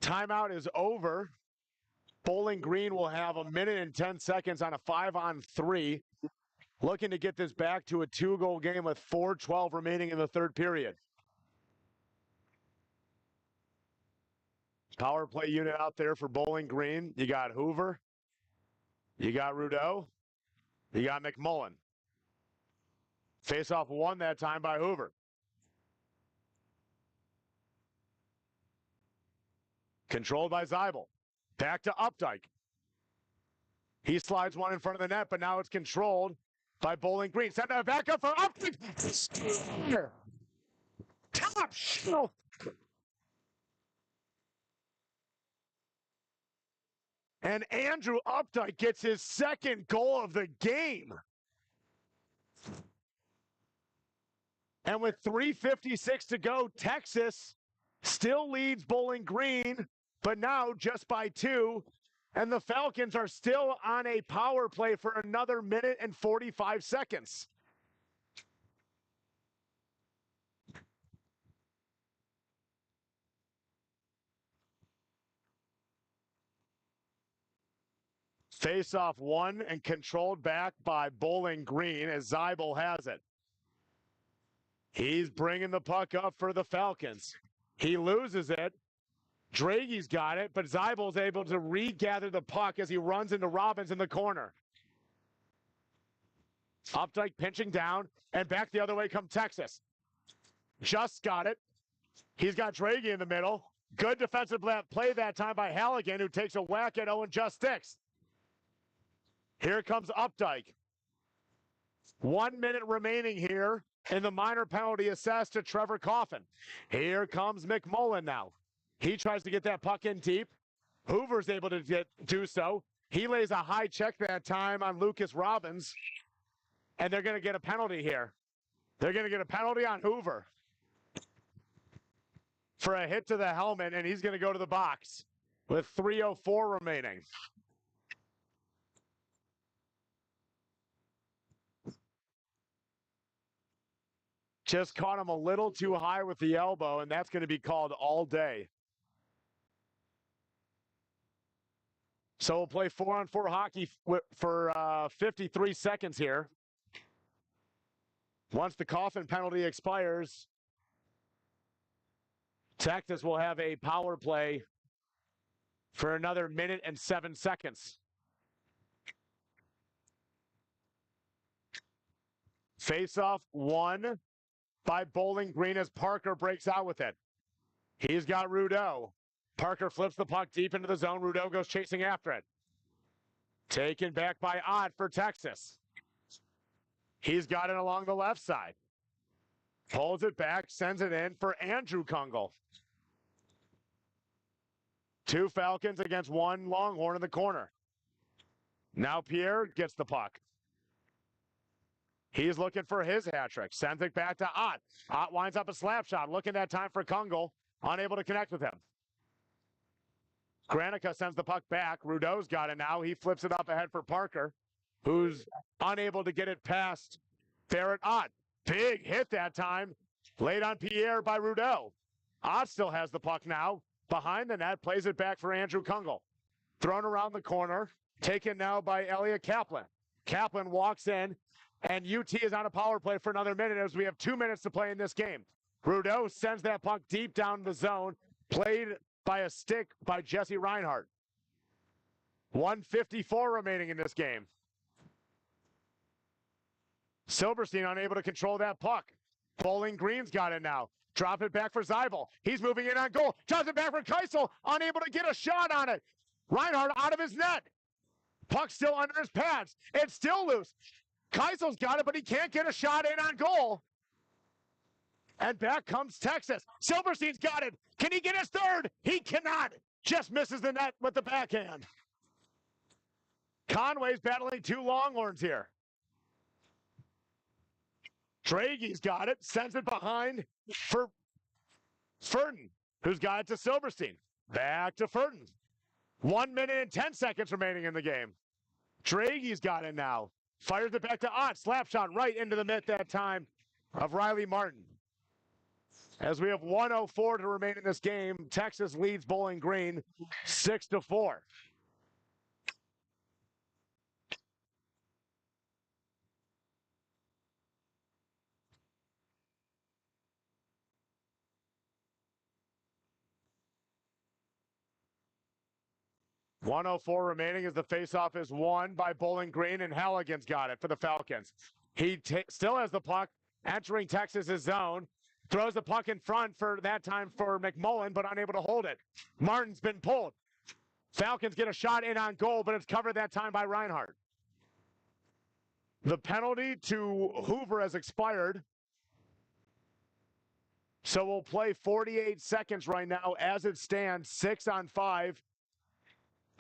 Timeout is over. Bowling Green will have 1 minute and 10 seconds on a 5-on-3. Looking to get this back to a 2-goal game with 4:12 remaining in the third period. Power play unit out there for Bowling Green. You got Hoover. You got Rudeau. You got McMullen. Face-off won that time by Hoover. Controlled by Zeibel. Back to Updike. He slides one in front of the net, but now it's controlled by Bowling Green. Send it back up for Updike. Top shelf. And Andrew Updike gets his second goal of the game. And with 3:56 to go, Texas still leads Bowling Green, but now just by 2. And the Falcons are still on a power play for another 1 minute and 45 seconds. Face-off won and controlled back by Bowling Green as Zeibel has it. He's bringing the puck up for the Falcons. He loses it. Dragy's got it, but Zeibel's able to regather the puck as he runs into Robbins in the corner. Updike pinching down, and back the other way come Texas. Just got it. He's got Dragy in the middle. Good defensive play that time by Halligan, who takes a whack at Owen Just sticks. Here comes Updike. 1 minute remaining here in the minor penalty assessed to Trevor Coffin. Here comes McMullen now. He tries to get that puck in deep. Hoover's able to do so. He lays a high check that time on Lucas Robbins, and they're going to get a penalty here. They're going to get a penalty on Hoover for a hit to the helmet, and he's going to go to the box with 3:04 remaining. Just caught him a little too high with the elbow, and that's going to be called all day. So we'll play 4-on-4 hockey for 53 seconds here. Once the Coffin penalty expires, Texas will have a power play for another minute and 7 seconds. Face-off won by Bowling Green as Parker breaks out with it. He's got Rudeau. Parker flips the puck deep into the zone. Rudeau goes chasing after it. Taken back by Ott for Texas. He's got it along the left side. Pulls it back, sends it in for Andrew Kungle. 2 Falcons against 1 Longhorn in the corner. Now Pierre gets the puck. He's looking for his hat trick. Sends it back to Ott. Ott winds up a slap shot. Looking that time for Kungle. Unable to connect with him. Granica sends the puck back. Rudeau's got it now. He flips it up ahead for Parker, who's unable to get it past Barrett Ott. Big hit that time. Laid on Pierre by Rudeau. Ott still has the puck now. Behind the net, plays it back for Andrew Kungle. Thrown around the corner. Taken now by Elliot Kaplan. Kaplan walks in, and UT is on a power play for another minute as we have 2 minutes to play in this game. Rudeau sends that puck deep down the zone. Played by a stick by Jesse Reinhardt. 1:54 remaining in this game. Silverstein unable to control that puck. Bowling Green's got it now. Drop it back for Zeibel. He's moving in on goal. Drops it back for Keisel. Unable to get a shot on it. Reinhardt out of his net. Puck still under his pads. It's still loose. Keisel's got it, but he can't get a shot in on goal. And back comes Texas. Silverstein's got it. Can he get his third? He cannot. Just misses the net with the backhand. Conway's battling 2 Longhorns here. Dragy's got it. Sends it behind for Furton, who's got it to Silverstein. Back to Furton. 1 minute and 10 seconds remaining in the game. Dragy's got it now. Fires it back to Ott. Slap shot right into the mitt that time of Riley Martin. As we have 1:04 to remain in this game, Texas leads Bowling Green 6-4. .104 remaining as the faceoff is won by Bowling Green, and Halligan's got it for the Falcons. He still has the puck entering Texas's zone. Throws the puck in front for that time for McMullen, but unable to hold it. Martin's been pulled. Falcons get a shot in on goal, but it's covered that time by Reinhardt. The penalty to Hoover has expired. So we'll play 48 seconds right now as it stands, 6-on-5.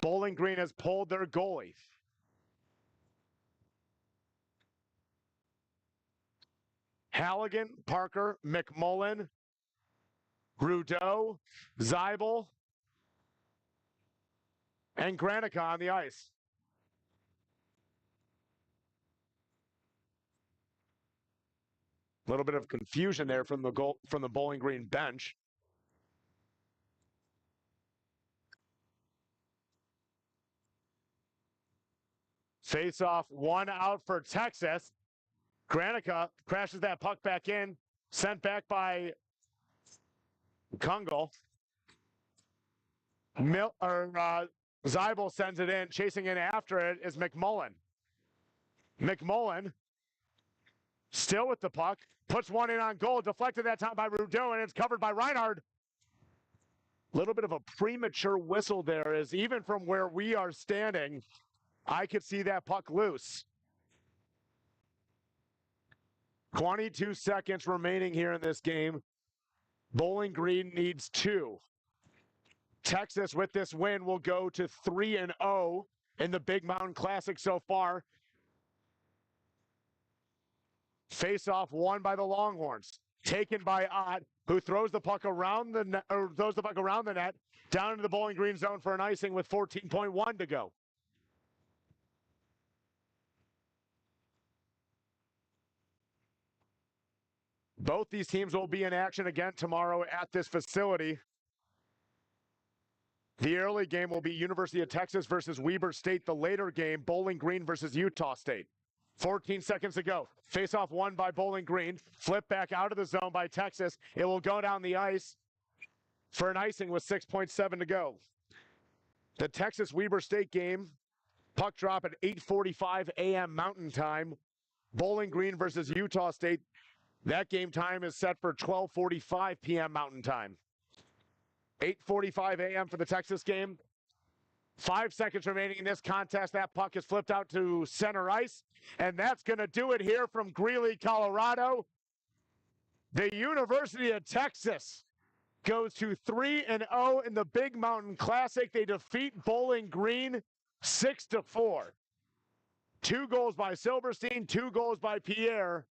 Bowling Green has pulled their goalie. Halligan, Parker, McMullen, Rudeau, Zeibel, and Granica on the ice. A little bit of confusion there from the Bowling Green bench. Face-off, 1 out for Texas. Granica crashes that puck back in, sent back by Kungle. Zeibel sends it in. Chasing in after it is McMullen. McMullen, still with the puck, puts one in on goal. Deflected that time by Rudeau, and it's covered by Reinhardt. A little bit of a premature whistle there, as even from where we are standing, I could see that puck loose. 22 seconds remaining here in this game. Bowling Green needs 2. Texas, with this win, will go to 3-0 in the Big Mountain Classic so far. Face-off won by the Longhorns. Taken by Ott, who throws the puck around the net, down into the Bowling Green zone for an icing with 14.1 to go. Both these teams will be in action again tomorrow at this facility. The early game will be University of Texas versus Weber State. The later game, Bowling Green versus Utah State. 14 seconds to go. Face-off won by Bowling Green. Flip back out of the zone by Texas. It will go down the ice for an icing with 6.7 to go. The Texas-Weber State game, puck drop at 8:45 a.m. Mountain Time. Bowling Green versus Utah State. That game time is set for 12:45 p.m. Mountain Time. 8:45 a.m. for the Texas game. 5 seconds remaining in this contest. That puck is flipped out to center ice. And that's going to do it here from Greeley, Colorado. The University of Texas goes to 3-0 in the Big Mountain Classic. They defeat Bowling Green 6-4. 2 goals by Silverstein, 2 goals by Pierre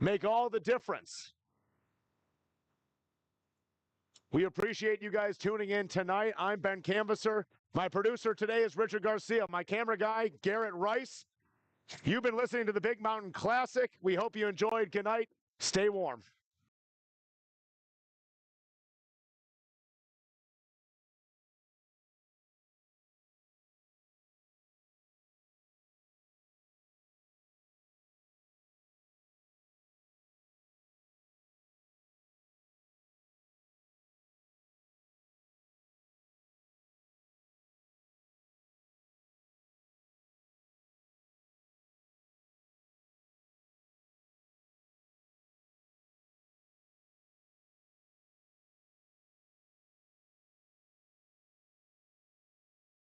make all the difference. We appreciate you guys tuning in tonight. I'm Ben Canvasser. My producer today is Richard Garcia. My camera guy, Garrett Rice. You've been listening to the Big Mountain Classic. We hope you enjoyed. Good night. Stay warm.